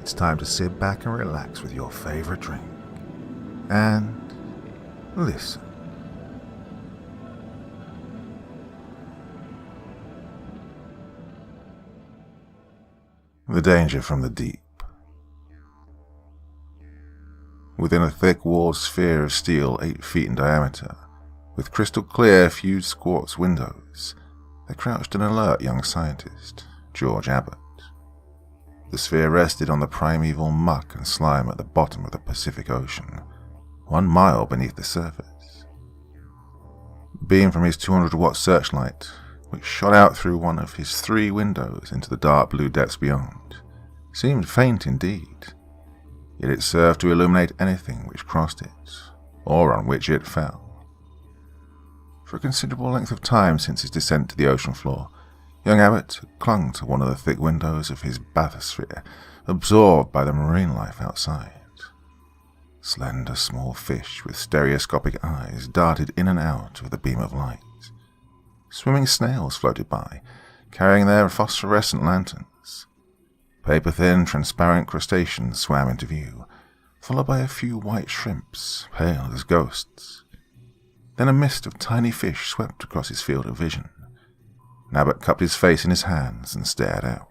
it's time to sit back and relax with your favorite drink. And listen. The danger from the deep. Within a thick-walled sphere of steel 8 feet in diameter, with crystal clear fused quartz windows, there crouched an alert young scientist, George Abbott. The sphere rested on the primeval muck and slime at the bottom of the Pacific Ocean, 1 mile beneath the surface. The beam from his 200-watt searchlight, which shot out through one of his 3 windows into the dark blue depths beyond, seemed faint indeed, yet it served to illuminate anything which crossed it, or on which it fell. For a considerable length of time since his descent to the ocean floor, young Abbott had clung to one of the thick windows of his bathysphere, absorbed by the marine life outside. Slender small fish with stereoscopic eyes darted in and out of the beam of light. Swimming snails floated by, carrying their phosphorescent lanterns. Paper-thin, transparent crustaceans swam into view, followed by a few white shrimps, pale as ghosts. Then a mist of tiny fish swept across his field of vision. Abbott cupped his face in his hands and stared out.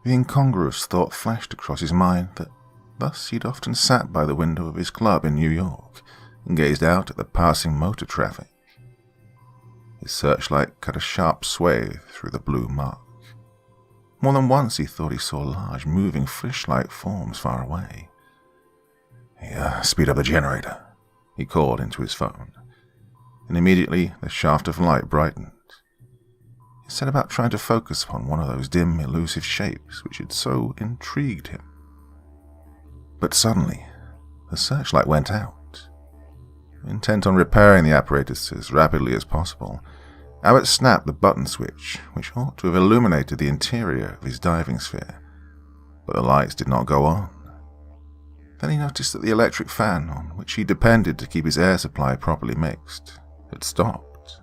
The incongruous thought flashed across his mind that thus he'd often sat by the window of his club in New York and gazed out at the passing motor traffic. His searchlight cut a sharp swathe through the blue muck. More than once he thought he saw large, moving fish-like forms far away. Speed up the generator," he called into his phone, and immediately the shaft of light brightened. He set about trying to focus upon one of those dim, elusive shapes which had so intrigued him. But suddenly, the searchlight went out. Intent on repairing the apparatus as rapidly as possible, Abbott snapped the button switch, which ought to have illuminated the interior of his diving sphere, but the lights did not go on. Then he noticed that the electric fan, on which he depended to keep his air supply properly mixed, had stopped.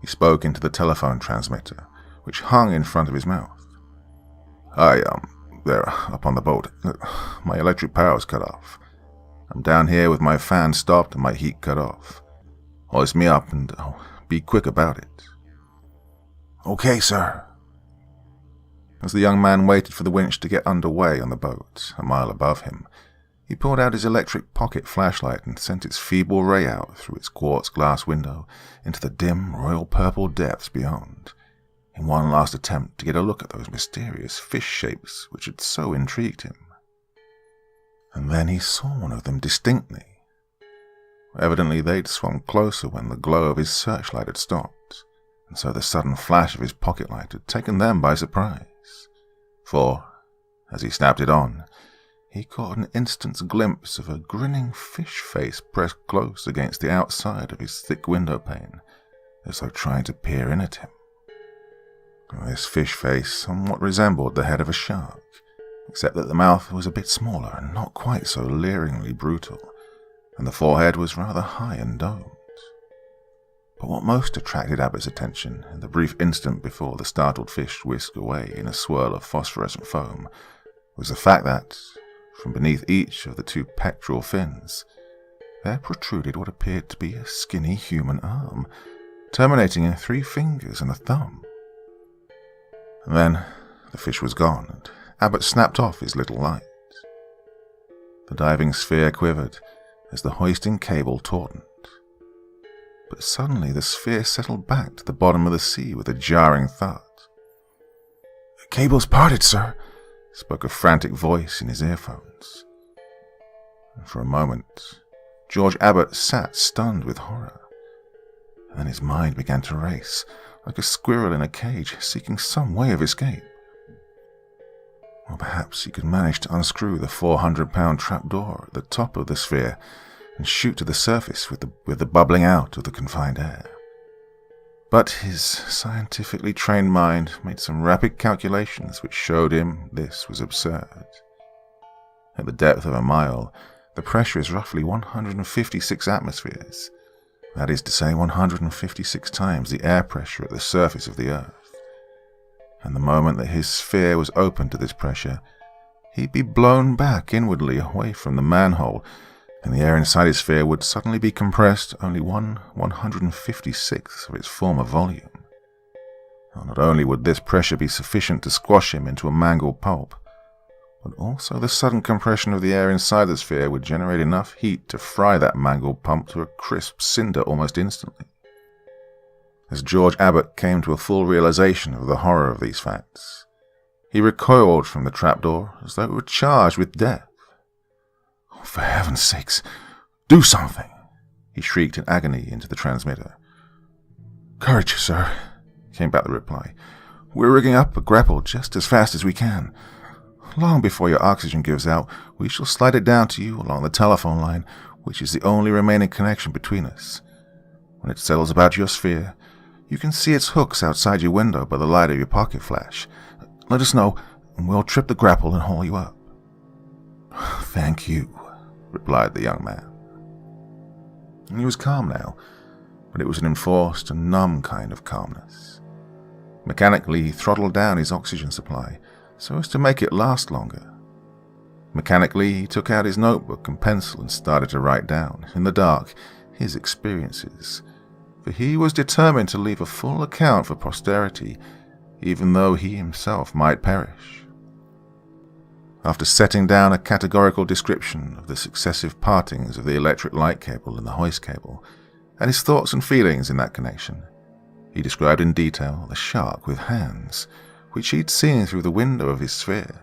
He spoke into the telephone transmitter, which hung in front of his mouth. "Hi, there, up on the boat. My electric power's cut off. I'm down here with my fan stopped and my heat cut off. Hoist me up and be quick about it." "Okay, sir." As the young man waited for the winch to get underway on the boat, a mile above him, he pulled out his electric pocket flashlight and sent its feeble ray out through its quartz glass window into the dim royal purple depths beyond, in one last attempt to get a look at those mysterious fish shapes which had so intrigued him. And then he saw one of them distinctly. Evidently they'd swum closer when the glow of his searchlight had stopped, and so the sudden flash of his pocket light had taken them by surprise. For, as he snapped it on, he caught an instant's glimpse of a grinning fish face pressed close against the outside of his thick window pane, as though trying to peer in at him. This fish face somewhat resembled the head of a shark, except that the mouth was a bit smaller and not quite so leeringly brutal, and the forehead was rather high and domed. But what most attracted Abbott's attention in the brief instant before the startled fish whisked away in a swirl of phosphorescent foam was the fact that, from beneath each of the 2 pectoral fins, there protruded what appeared to be a skinny human arm, terminating in 3 fingers and a thumb. And then the fish was gone, and Abbott snapped off his little light. The diving sphere quivered as the hoisting cable tautened. But suddenly the sphere settled back to the bottom of the sea with a jarring thud. "The cable's parted, sir," spoke a frantic voice in his earphones. And for a moment, George Abbott sat stunned with horror. And then his mind began to race, like a squirrel in a cage seeking some way of escape. Or perhaps he could manage to unscrew the 400-pound trapdoor at the top of the sphere and shoot to the surface with the bubbling out of the confined air. But his scientifically trained mind made some rapid calculations which showed him this was absurd. At the depth of a mile, the pressure is roughly 156 atmospheres. That is to say, 156 times the air pressure at the surface of the Earth. and the moment that his sphere was open to this pressure, he'd be blown back inwardly away from the manhole, and the air inside his sphere would suddenly be compressed only 1/156th of its former volume. Not only would this pressure be sufficient to squash him into a mangled pulp, but also the sudden compression of the air inside the sphere would generate enough heat to fry that mangled pulp to a crisp cinder almost instantly. As George Abbott came to a full realization of the horror of these facts, he recoiled from the trapdoor as though it were charged with death. "Oh, for heaven's sakes, do something!" he shrieked in agony into the transmitter. "Courage, sir," came back the reply. "We're rigging up a grapple just as fast as we can. Long before your oxygen gives out, we shall slide it down to you along the telephone line, which is the only remaining connection between us. When it settles about your sphere, you can see its hooks outside your window by the light of your pocket flash. Let us know, and we'll trip the grapple and haul you up." "Thank you," replied the young man. He was calm now, but it was an enforced and numb kind of calmness. Mechanically, he throttled down his oxygen supply so as to make it last longer. Mechanically, he took out his notebook and pencil and started to write down, in the dark, his experiences, for he was determined to leave a full account for posterity, even though he himself might perish. After setting down a categorical description of the successive partings of the electric light cable and the hoist cable, and his thoughts and feelings in that connection, he described in detail the shark with hands, which he'd seen through the window of his sphere.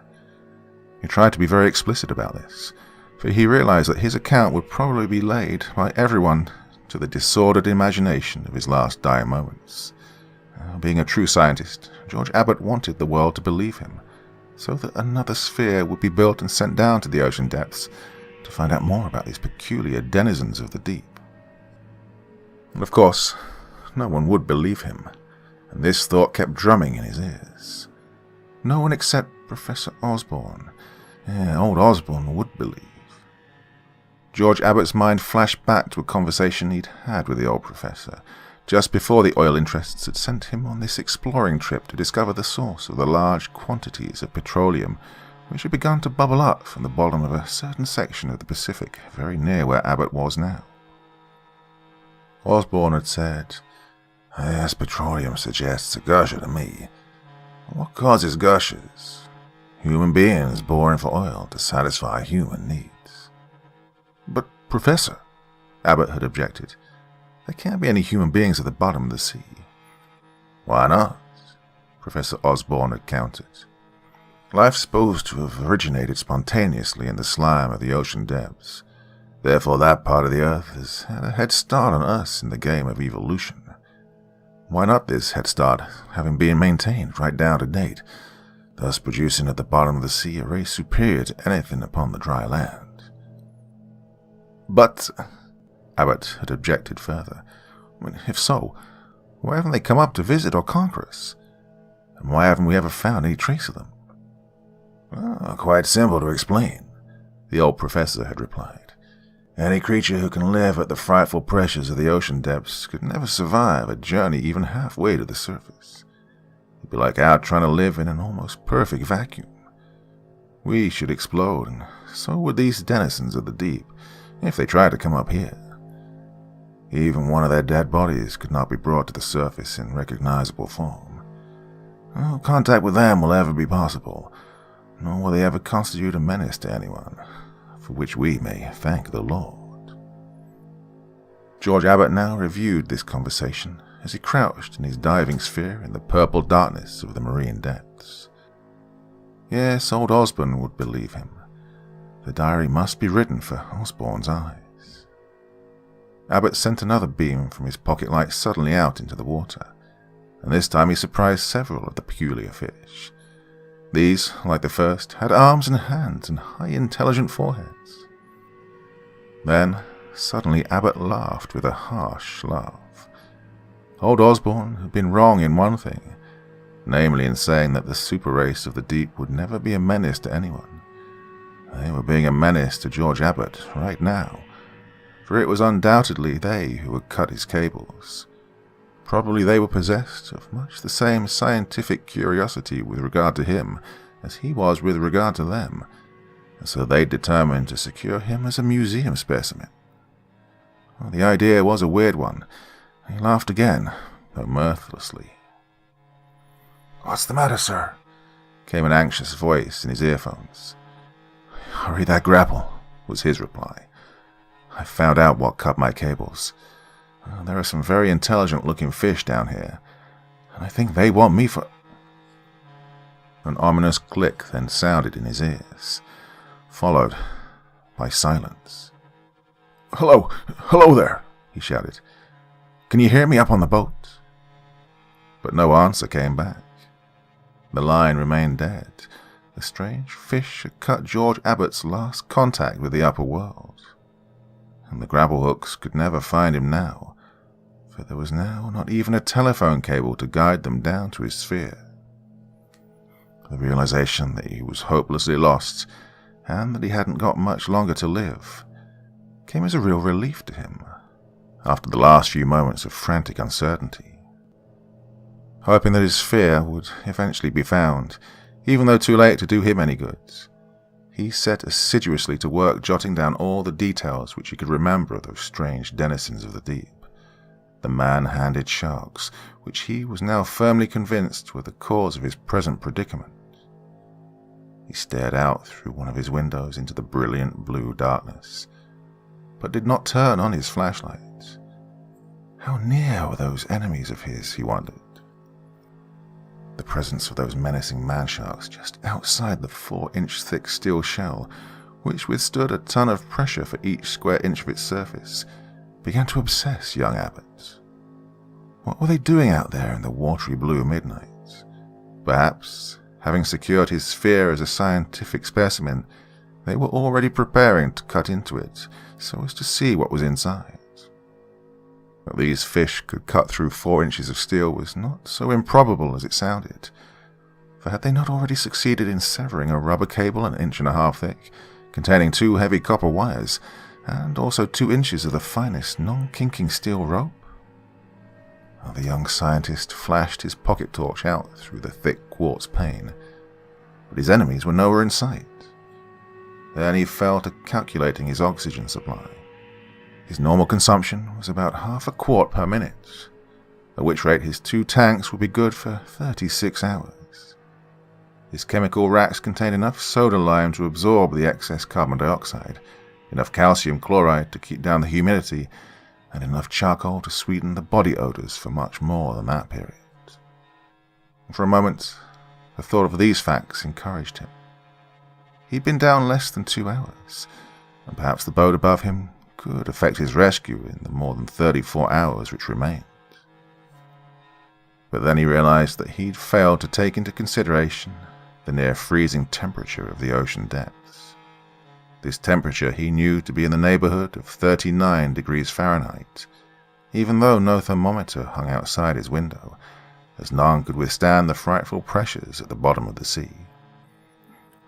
He tried to be very explicit about this, for he realized that his account would probably be laid by everyone to the disordered imagination of his last dying moments. Being a true scientist, George Abbott wanted the world to believe him, so that another sphere would be built and sent down to the ocean depths to find out more about these peculiar denizens of the deep. And of course, no one would believe him, and this thought kept drumming in his ears. No one except Professor Osborne. Old Osborne would believe. George Abbott's mind flashed back to a conversation he'd had with the old professor, just before the oil interests had sent him on this exploring trip to discover the source of the large quantities of petroleum which had begun to bubble up from the bottom of a certain section of the Pacific very near where Abbott was now. Osborne had said, "Yes, petroleum suggests a gusher to me. What causes gushers? Human beings boring for oil to satisfy human needs." "But, Professor," Abbott had objected, "there can't be any human beings at the bottom of the sea." "Why not?" Professor Osborne had countered. "Life's supposed to have originated spontaneously in the slime of the ocean depths. Therefore that part of the earth has had a head start on us in the game of evolution. Why not this head start having been maintained right down to date, thus producing at the bottom of the sea a race superior to anything upon the dry land?" "But," Abbott had objected further, "if so, why haven't they come up to visit or conquer us? And why haven't we ever found any trace of them?" Quite simple to explain," the old professor had replied. "Any creature who can live at the frightful pressures of the ocean depths could never survive a journey even halfway to the surface. It'd be like our trying to live in an almost perfect vacuum. We should explode, and so would these denizens of the deep, if they tried to come up here. Even one of their dead bodies could not be brought to the surface in recognizable form. No contact with them will ever be possible, nor will they ever constitute a menace to anyone, for which we may thank the Lord." George Abbott now reviewed this conversation as he crouched in his diving sphere in the purple darkness of the marine depths. Yes, old Osborne would believe him. The diary must be written for Osborne's eyes. Abbott sent another beam from his pocket light suddenly out into the water, and this time he surprised several of the peculiar fish. These, like the first, had arms and hands and high intelligent foreheads. Then, suddenly Abbott laughed with a harsh laugh. Old Osborne had been wrong in one thing, namely in saying that the super race of the deep would never be a menace to anyone. They were being a menace to George Abbott right now, for it was undoubtedly they who had cut his cables. Probably they were possessed of much the same scientific curiosity with regard to him as he was with regard to them, and so they determined to secure him as a museum specimen. Well, the idea was a weird one. He laughed again, though mirthlessly. "What's the matter, sir?" Came an anxious voice in his earphones. "Hurry that grapple," was his reply. "I found out what cut my cables. There are some very intelligent-looking fish down here, and I think they want me for—" An ominous click then sounded in his ears, followed by silence. Hello there," he shouted. "Can you hear me up on the boat?" But no answer came back. The line remained dead. The strange fish had cut George Abbott's last contact with the upper world, and the grapple hooks could never find him now, for there was now not even a telephone cable to guide them down to his sphere. The realization that he was hopelessly lost, and that he hadn't got much longer to live, came as a real relief to him, after the last few moments of frantic uncertainty. Hoping that his sphere would eventually be found, even though too late to do him any good, he set assiduously to work jotting down all the details which he could remember of those strange denizens of the deep, the man-handed sharks, which he was now firmly convinced were the cause of his present predicament. He stared out through one of his windows into the brilliant blue darkness, but did not turn on his flashlight. How near were those enemies of his, he wondered. The presence of those menacing man-sharks just outside the 4-inch thick steel shell, which withstood a ton of pressure for each square inch of its surface, began to obsess young Abbott. What were they doing out there in the watery blue midnight? Perhaps, having secured his sphere as a scientific specimen, they were already preparing to cut into it so as to see what was inside. That these fish could cut through 4 inches of steel was not so improbable as it sounded, for had they not already succeeded in severing a rubber cable 1.5 inches thick, containing 2 heavy copper wires, and also 2 inches of the finest non-kinking steel rope? The young scientist flashed his pocket torch out through the thick quartz pane, but his enemies were nowhere in sight. Then he fell to calculating his oxygen supply. His normal consumption was about 1/2 quart per minute, at which rate his 2 tanks would be good for 36 hours. His chemical racks contained enough soda lime to absorb the excess carbon dioxide, enough calcium chloride to keep down the humidity, and enough charcoal to sweeten the body odors for much more than that period. For a moment, the thought of these facts encouraged him. He'd been down less than 2 hours, and perhaps the boat above him could effect his rescue in the more than 34 hours which remained. But then he realized that he'd failed to take into consideration the near-freezing temperature of the ocean depths. This temperature he knew to be in the neighborhood of 39 degrees Fahrenheit, even though no thermometer hung outside his window, as none could withstand the frightful pressures at the bottom of the sea.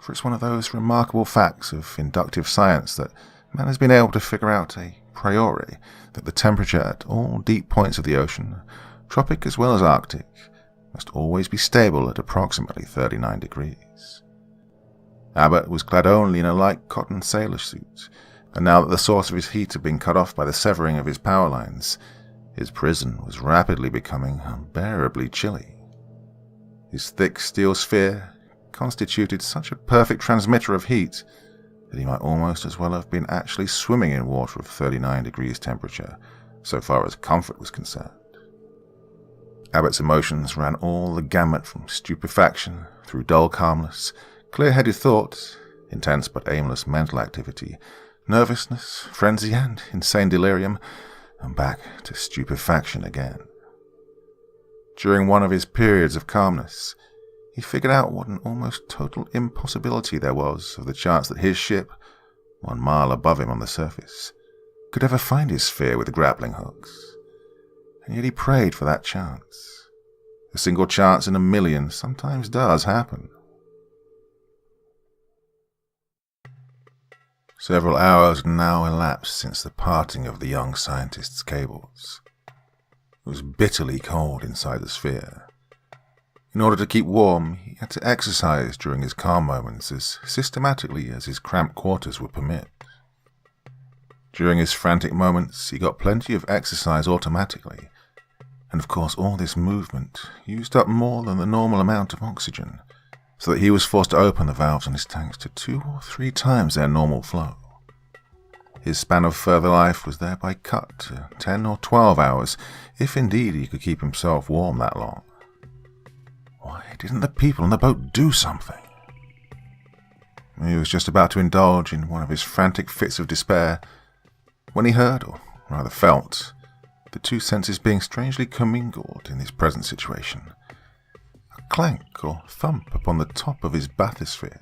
For it's one of those remarkable facts of inductive science that man has been able to figure out a priori that the temperature at all deep points of the ocean, tropic as well as arctic, must always be stable at approximately 39 degrees. Abbott was clad only in a light cotton sailor suit, and now that the source of his heat had been cut off by the severing of his power lines, his prison was rapidly becoming unbearably chilly. His thick steel sphere constituted such a perfect transmitter of heat that he might almost as well have been actually swimming in water of 39 degrees temperature, so far as comfort was concerned. Abbott's emotions ran all the gamut from stupefaction through dull calmness, clear-headed thought, intense but aimless mental activity, nervousness, frenzy, and insane delirium, and back to stupefaction again. During one of his periods of calmness, he figured out what an almost total impossibility there was of the chance that his ship, 1 mile above him on the surface, could ever find his sphere with the grappling hooks. And yet he prayed for that chance. A single chance in a million sometimes does happen. Several hours had now elapsed since the parting of the young scientist's cables. It was bitterly cold inside the sphere. In order to keep warm, he had to exercise during his calm moments as systematically as his cramped quarters would permit. During his frantic moments, he got plenty of exercise automatically, and of course all this movement used up more than the normal amount of oxygen, so that he was forced to open the valves on his tanks to 2 or 3 times their normal flow. His span of further life was thereby cut to 10 or 12 hours, if indeed he could keep himself warm that long. Why didn't the people on the boat do something? He was just about to indulge in one of his frantic fits of despair when he heard, or rather felt, the two senses being strangely commingled in his present situation. A clank or thump upon the top of his bathysphere.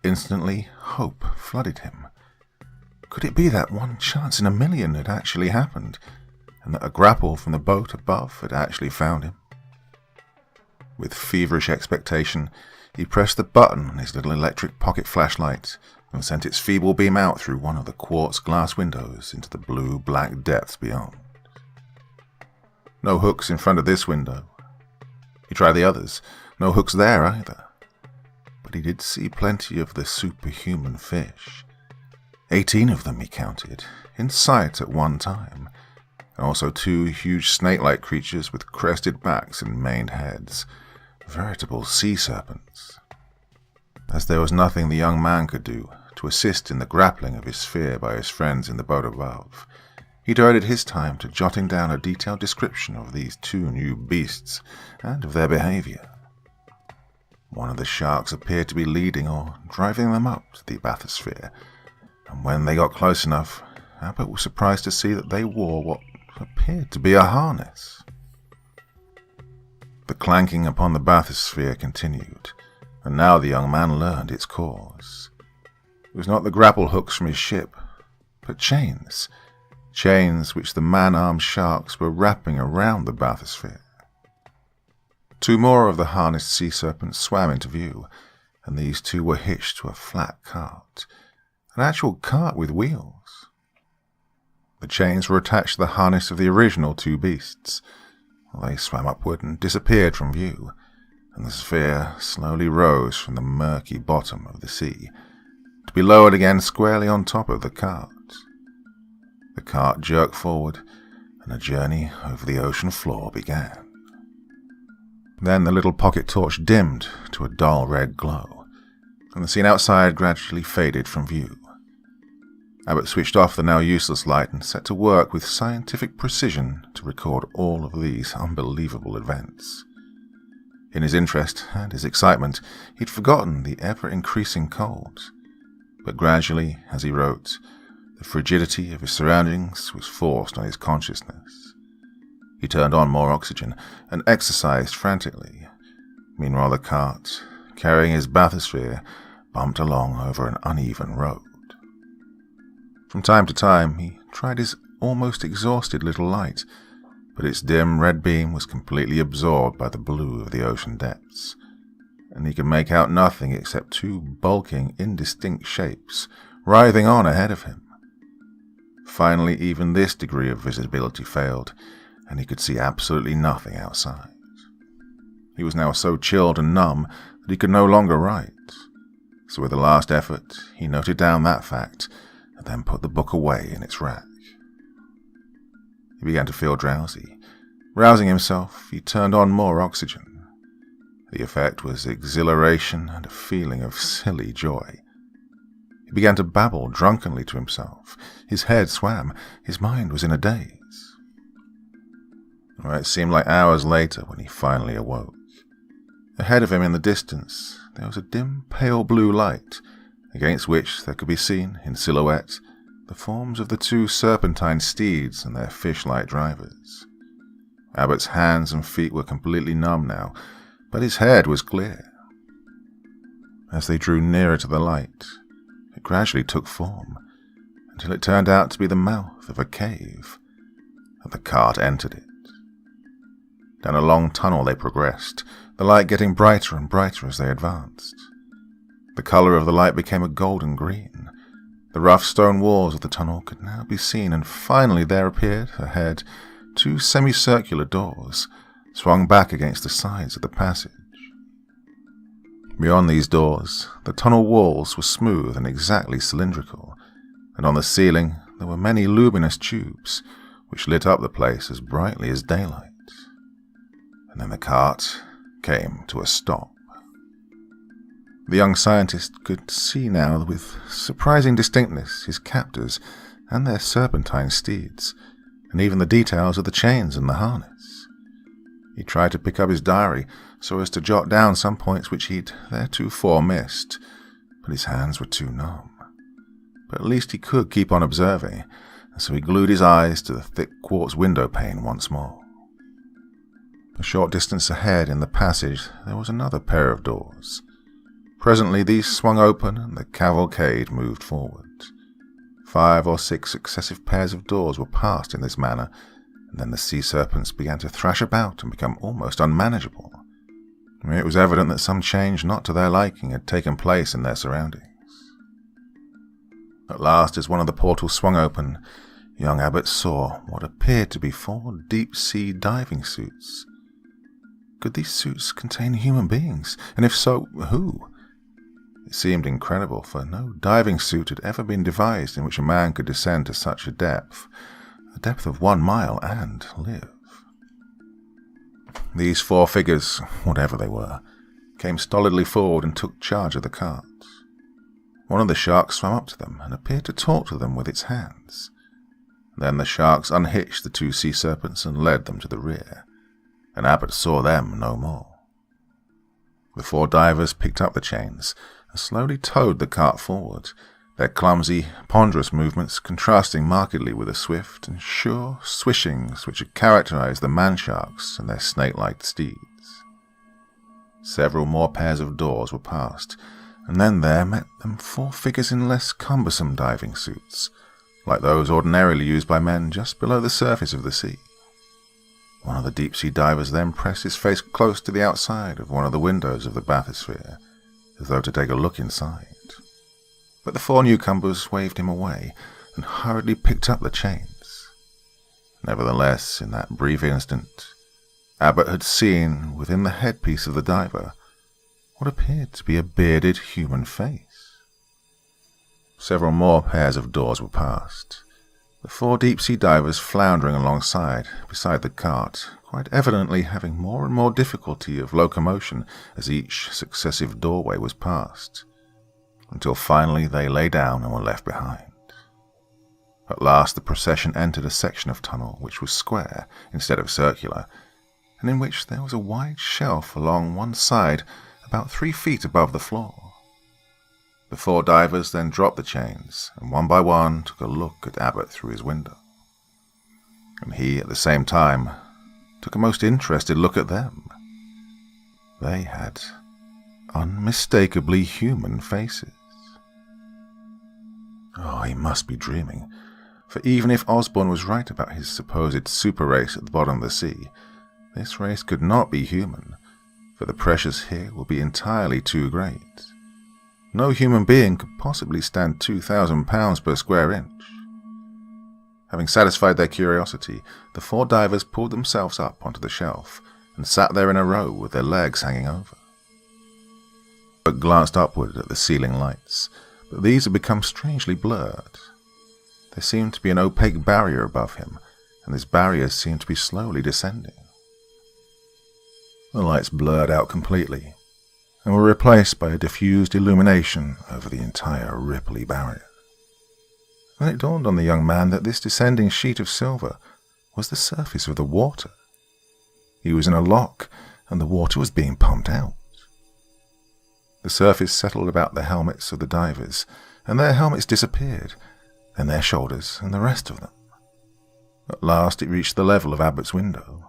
Instantly, hope flooded him. Could it be that one chance in a million had actually happened, and that a grapple from the boat above had actually found him? With feverish expectation, he pressed the button on his little electric pocket flashlight and sent its feeble beam out through one of the quartz glass windows into the blue-black depths beyond. No hooks in front of this window. He tried the others. No hooks there either. But he did see plenty of the superhuman fish. 18 of them, he counted, in sight at one time, and also 2 huge snake-like creatures with crested backs and maned heads, veritable sea serpents. As there was nothing the young man could do to assist in the grappling of his sphere by his friends in the boat above, he devoted his time to jotting down a detailed description of these 2 new beasts and of their behavior. One of the sharks appeared to be leading or driving them up to the bathysphere, and when they got close enough, Abbott was surprised to see that they wore what appeared to be a harness. The clanking upon the bathysphere continued, and now the young man learned its cause. It was not the grapple hooks from his ship, but chains which the man-armed sharks were wrapping around the bathysphere. 2 more of the harnessed sea serpents swam into view, and these 2 were hitched to a flat cart, an actual cart with wheels. The chains were attached to the harness of the original 2 beasts. They swam upward and disappeared from view, and the sphere slowly rose from the murky bottom of the sea, to be lowered again squarely on top of the cart. The cart jerked forward, and a journey over the ocean floor began. Then the little pocket torch dimmed to a dull red glow, and the scene outside gradually faded from view. Abbott switched off the now useless light and set to work with scientific precision to record all of these unbelievable events. In his interest and his excitement, he'd forgotten the ever-increasing cold, but gradually, as he wrote, the frigidity of his surroundings was forced on his consciousness. He turned on more oxygen and exercised frantically. Meanwhile, the cart, carrying his bathysphere, bumped along over an uneven road. From time to time, he tried his almost exhausted little light, but its dim red beam was completely absorbed by the blue of the ocean depths, and he could make out nothing except 2 bulking, indistinct shapes writhing on ahead of him. Finally, even this degree of visibility failed, and he could see absolutely nothing outside. He was now so chilled and numb that he could no longer write, so with a last effort, he noted down that fact, and then put the book away in its rack. He began to feel drowsy. Rousing himself, he turned on more oxygen. The effect was exhilaration and a feeling of silly joy. He began to babble drunkenly to himself. His head swam. His mind was in a daze. It seemed like hours later when he finally awoke. Ahead of him in the distance, there was a dim pale blue light, against which there could be seen, in silhouette, the forms of the 2 serpentine steeds and their fish-like drivers. Abbott's hands and feet were completely numb now, but his head was clear. As they drew nearer to the light, it gradually took form, until it turned out to be the mouth of a cave, and the cart entered it. Down a long tunnel they progressed, the light getting brighter and brighter as they advanced. The color of the light became a golden green. The rough stone walls of the tunnel could now be seen, and finally there appeared, ahead, two semicircular doors swung back against the sides of the passage. Beyond these doors, the tunnel walls were smooth and exactly cylindrical, and on the ceiling there were many luminous tubes which lit up the place as brightly as daylight. And then the cart came to a stop. The young scientist could see now with surprising distinctness his captors and their serpentine steeds, and even the details of the chains and the harness. He tried to pick up his diary so as to jot down some points which he'd theretofore missed, but his hands were too numb. But at least he could keep on observing, and so he glued his eyes to the thick quartz window pane once more. A short distance ahead in the passage there was another pair of doors. Presently these swung open and the cavalcade moved forward. 5 or 6 successive pairs of doors were passed in this manner, and then the sea serpents began to thrash about and become almost unmanageable. It was evident that some change not to their liking had taken place in their surroundings. At last, as one of the portals swung open, young Abbott saw what appeared to be 4 deep-sea diving suits. Could these suits contain human beings? And if so, who? It seemed incredible, for no diving suit had ever been devised in which a man could descend to such a depth of 1 mile, and live. These 4 figures, whatever they were, came stolidly forward and took charge of the cart. One of the sharks swam up to them and appeared to talk to them with its hands. Then the sharks unhitched the 2 sea serpents and led them to the rear, and Abbott saw them no more. The 4 divers picked up the chains and slowly towed the cart forward, their clumsy, ponderous movements contrasting markedly with the swift and sure swishings which had characterized the man-sharks and their snake-like steeds. Several more pairs of doors were passed, and then there met them 4 figures in less cumbersome diving suits, like those ordinarily used by men just below the surface of the sea. One of the deep-sea divers then pressed his face close to the outside of one of the windows of the bathysphere, as though to take a look inside. But the 4 newcomers waved him away and hurriedly picked up the chains. Nevertheless, in that brief instant, Abbott had seen, within the headpiece of the diver, what appeared to be a bearded human face. Several more pairs of doors were passed, the 4 deep-sea divers floundering alongside, beside the cart, quite evidently having more and more difficulty of locomotion as each successive doorway was passed, until finally they lay down and were left behind. At last the procession entered a section of tunnel which was square instead of circular, and in which there was a wide shelf along one side about 3 feet above the floor. The 4 divers then dropped the chains, and one by one took a look at Abbott through his window. And he, at the same time, took a most interested look at them. They had unmistakably human faces. Oh, he must be dreaming, for even if Osborne was right about his supposed super race at the bottom of the sea, this race could not be human, for the pressures here will be entirely too great. No human being could possibly stand 2,000 pounds per square inch. Having satisfied their curiosity, the 4 divers pulled themselves up onto the shelf and sat there in a row with their legs hanging over. But glanced upward at the ceiling lights, but these had become strangely blurred. There seemed to be an opaque barrier above him, and this barrier seemed to be slowly descending. The lights blurred out completely, and were replaced by a diffused illumination over the entire ripply barrier. Then it dawned on the young man that this descending sheet of silver was the surface of the water. He was in a lock, and the water was being pumped out. The surface settled about the helmets of the divers, and their helmets disappeared, then their shoulders, and the rest of them. At last it reached the level of Abbott's window.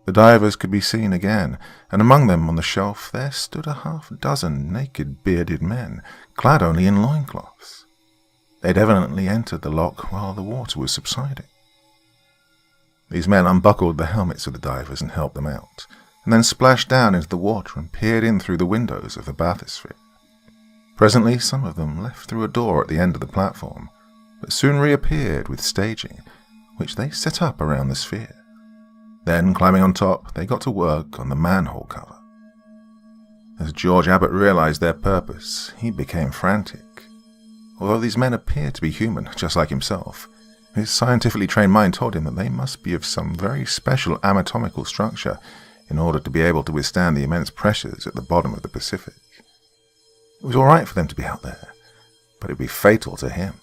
The divers could be seen again, and among them on the shelf there stood a half-dozen naked bearded men, clad only in loincloths. They'd evidently entered the lock while the water was subsiding. These men unbuckled the helmets of the divers and helped them out, and then splashed down into the water and peered in through the windows of the bathysphere. Presently some of them left through a door at the end of the platform, but soon reappeared with staging, which they set up around the sphere. Then, climbing on top, they got to work on the manhole cover. As George Abbott realized their purpose, he became frantic. Although these men appeared to be human, just like himself, his scientifically trained mind told him that they must be of some very special anatomical structure in order to be able to withstand the immense pressures at the bottom of the Pacific. It was all right for them to be out there, but it would be fatal to him.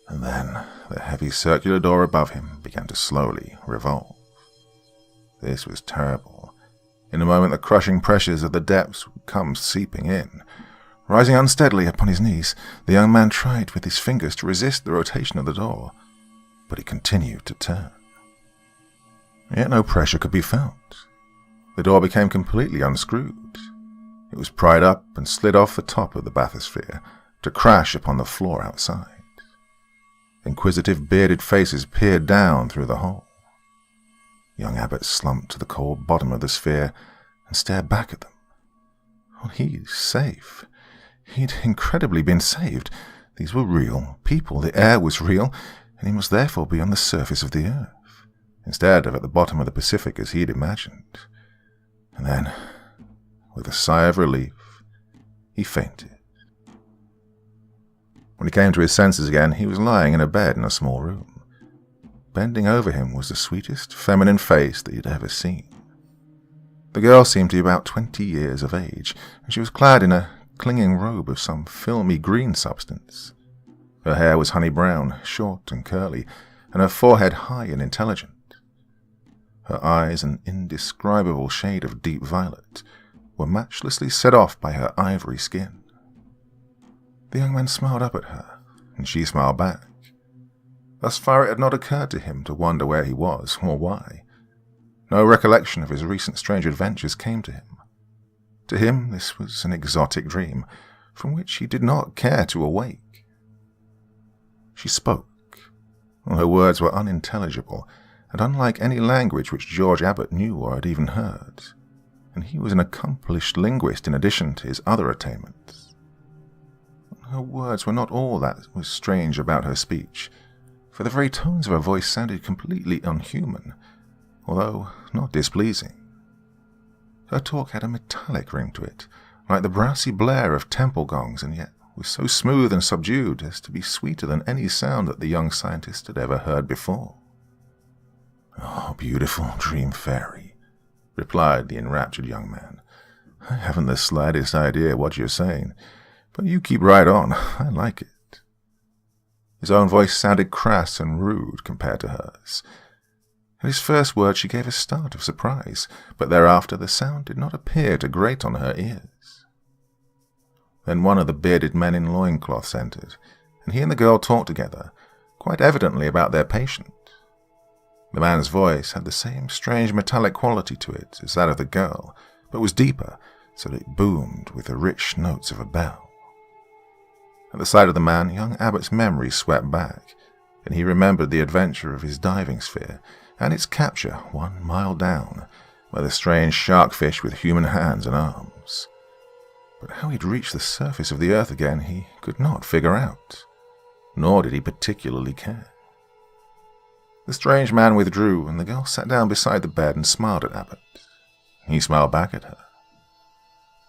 And then the heavy circular door above him began to slowly revolve. This was terrible. In a moment the crushing pressures of the depths would come seeping in. Rising unsteadily upon his knees, the young man tried with his fingers to resist the rotation of the door, but it continued to turn. Yet no pressure could be felt. The door became completely unscrewed. It was pried up and slid off the top of the bathysphere to crash upon the floor outside. Inquisitive bearded faces peered down through the hole. Young Abbott slumped to the cold bottom of the sphere and stared back at them. Well, he's safe. He'd incredibly been saved. These were real people. The air was real, and he must therefore be on the surface of the earth, instead of at the bottom of the Pacific as he'd imagined. And then, with a sigh of relief, he fainted. When he came to his senses again, he was lying in a bed in a small room. Bending over him was the sweetest feminine face that he'd ever seen. The girl seemed to be about 20 years of age, and she was clad in a clinging robe of some filmy green substance. Her hair was honey brown, short and curly, and her forehead high and intelligent. Her eyes, an indescribable shade of deep violet, were matchlessly set off by her ivory skin. The young man smiled up at her, and she smiled back. Thus far it had not occurred to him to wonder where he was, or why. No recollection of his recent strange adventures came to him. To him this was an exotic dream, from which he did not care to awake. She spoke. Her words were unintelligible, and unlike any language which George Abbott knew or had even heard, and he was an accomplished linguist in addition to his other attainments. Her words were not all that was strange about her speech, for the very tones of her voice sounded completely unhuman, although not displeasing. Her talk had a metallic ring to it, like the brassy blare of temple gongs, and yet was so smooth and subdued as to be sweeter than any sound that the young scientist had ever heard before. "Oh, beautiful dream fairy," replied the enraptured young man. "I haven't the slightest idea what you're saying, but you keep right on. I like it." His own voice sounded crass and rude compared to hers. At his first word she gave a start of surprise, but thereafter the sound did not appear to grate on her ears. Then one of the bearded men in loincloths entered, and he and the girl talked together, quite evidently about their patient. The man's voice had the same strange metallic quality to it as that of the girl, but was deeper, so that it boomed with the rich notes of a bell. At the sight of the man, young Abbott's memory swept back, and he remembered the adventure of his diving sphere and its capture 1 mile down by the strange sharkfish with human hands and arms. But how he'd reached the surface of the earth again he could not figure out, nor did he particularly care. The strange man withdrew, and the girl sat down beside the bed and smiled at Abbott. He smiled back at her.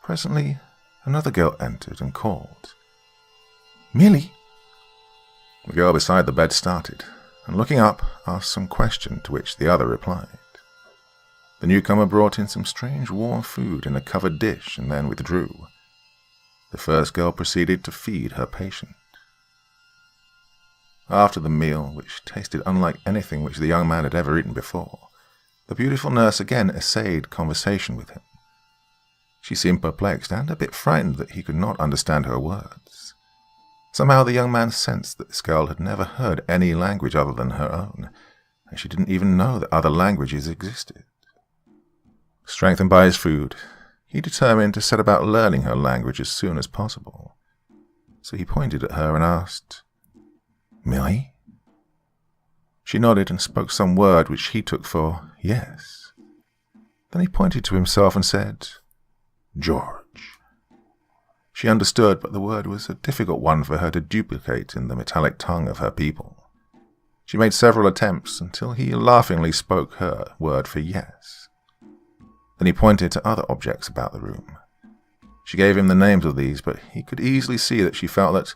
Presently, another girl entered and called, "Millie!" The girl beside the bed started, and looking up, asked some question to which the other replied. The newcomer brought in some strange warm food in a covered dish and then withdrew. The first girl proceeded to feed her patient. After the meal, which tasted unlike anything which the young man had ever eaten before, the beautiful nurse again essayed conversation with him. She seemed perplexed and a bit frightened that he could not understand her words. Somehow the young man sensed that this girl had never heard any language other than her own, and she didn't even know that other languages existed. Strengthened by his food, he determined to set about learning her language as soon as possible. So he pointed at her and asked, "Millie?" She nodded and spoke some word which he took for yes. Then he pointed to himself and said, "George." She understood, but the word was a difficult one for her to duplicate in the metallic tongue of her people. She made several attempts until he laughingly spoke her word for yes. Then he pointed to other objects about the room. She gave him the names of these, but he could easily see that she felt that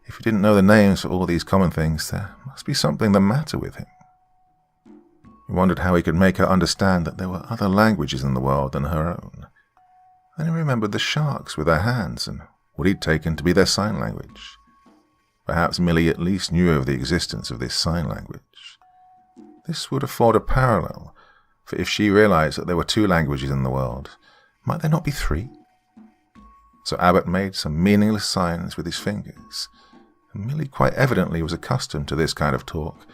if he didn't know the names for all these common things, there must be something the matter with him. He wondered how he could make her understand that there were other languages in the world than her own. Then he remembered the sharks with their hands and what he'd taken to be their sign language. Perhaps Millie at least knew of the existence of this sign language. This would afford a parallel, for if she realized that there were 2 languages in the world, might there not be 3? So Abbott made some meaningless signs with his fingers, and Millie quite evidently was accustomed to this kind of talk,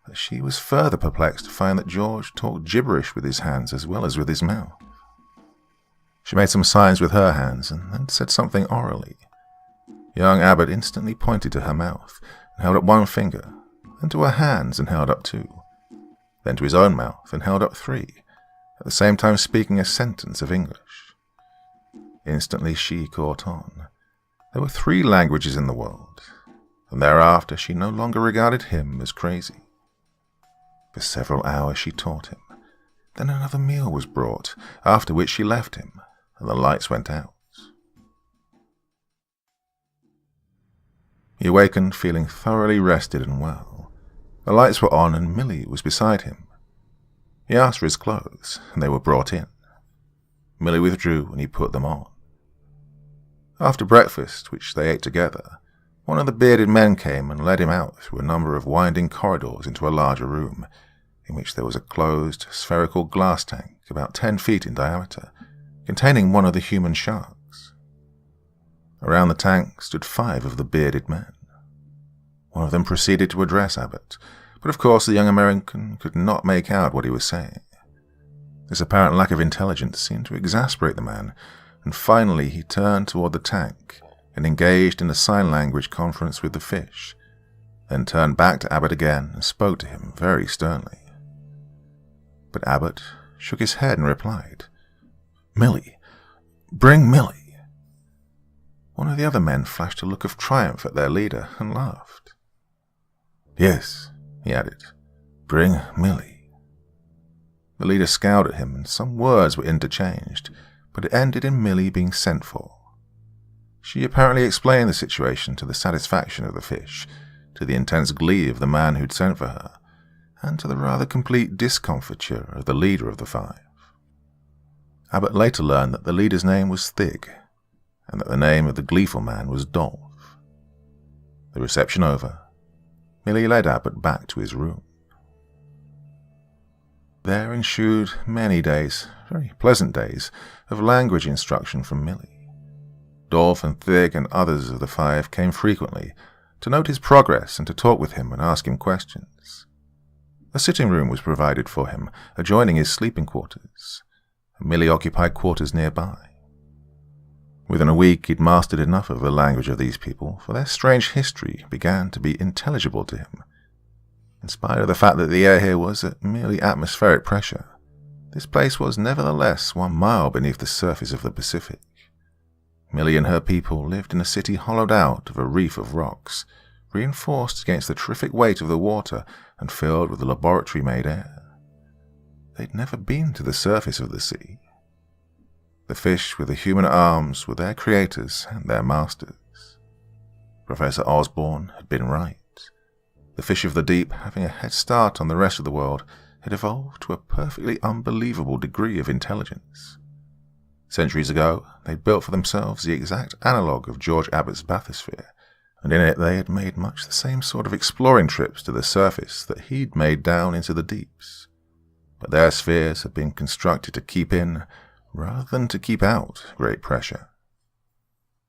but she was further perplexed to find that George talked gibberish with his hands as well as with his mouth. She made some signs with her hands and then said something orally. Young Abbott instantly pointed to her mouth and held up 1 finger, then to her hands and held up 2, then to his own mouth and held up 3, at the same time speaking a sentence of English. Instantly she caught on. There were 3 languages in the world, and thereafter she no longer regarded him as crazy. For several hours she taught him. Then another meal was brought, after which she left him, and the lights went out. He awakened feeling thoroughly rested and well. The lights were on and Millie was beside him. He asked for his clothes, and they were brought in. Millie withdrew and he put them on. After breakfast, which they ate together, one of the bearded men came and led him out through a number of winding corridors into a larger room, in which there was a closed, spherical glass tank about 10 feet in diameter, containing one of the human sharks. Around the tank stood 5 of the bearded men. One of them proceeded to address Abbott, but of course the young American could not make out what he was saying. This apparent lack of intelligence seemed to exasperate the man, and finally he turned toward the tank and engaged in a sign language conference with the fish, then turned back to Abbott again and spoke to him very sternly. But Abbott shook his head and replied, "Millie, bring Millie." One of the other men flashed a look of triumph at their leader and laughed. "Yes," he added, "bring Millie." The leader scowled at him and some words were interchanged, but it ended in Millie being sent for. She apparently explained the situation to the satisfaction of the fish, to the intense glee of the man who'd sent for her, and to the rather complete discomfiture of the leader of the 5. Abbott later learned that the leader's name was Thig, and that the name of the gleeful man was Dolph. The reception over, Millie led Abbott back to his room. There ensued many days, very pleasant days, of language instruction from Millie. Dolph and Thig and others of the 5 came frequently to note his progress and to talk with him and ask him questions. A sitting room was provided for him, adjoining his sleeping quarters, and Millie occupied quarters nearby. Within a week he'd mastered enough of the language of these people, for their strange history began to be intelligible to him. In spite of the fact that the air here was at merely atmospheric pressure, this place was nevertheless 1 mile beneath the surface of the Pacific. Millie and her people lived in a city hollowed out of a reef of rocks, reinforced against the terrific weight of the water and filled with laboratory-made air. They'd never been to the surface of the sea. The fish with the human arms were their creators and their masters. Professor Osborne had been right. The fish of the deep, having a head start on the rest of the world, had evolved to a perfectly unbelievable degree of intelligence. Centuries ago, they'd built for themselves the exact analogue of George Abbott's bathysphere, and in it they had made much the same sort of exploring trips to the surface that he'd made down into the deeps. But their spheres had been constructed to keep in, rather than to keep out, great pressure.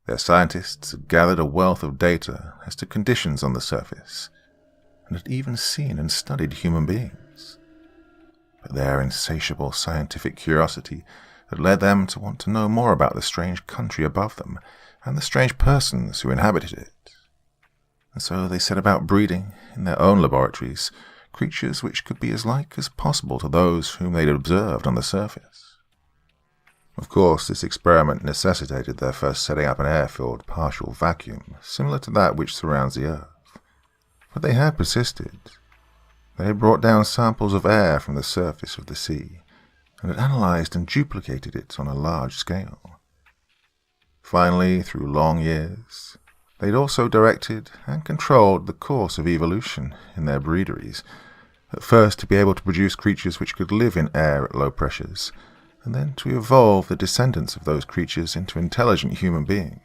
Their scientists had gathered a wealth of data as to conditions on the surface, and had even seen and studied human beings. But their insatiable scientific curiosity had led them to want to know more about the strange country above them and the strange persons who inhabited it. And so they set about breeding, in their own laboratories, creatures which could be as like as possible to those whom they'd observed on the surface. Of course, this experiment necessitated their first setting up an air-filled partial vacuum, similar to that which surrounds the Earth. But they had persisted. They had brought down samples of air from the surface of the sea and had analyzed and duplicated it on a large scale. Finally, through long years, they'd also directed and controlled the course of evolution in their breederys, at first to be able to produce creatures which could live in air at low pressures, and then to evolve the descendants of those creatures into intelligent human beings.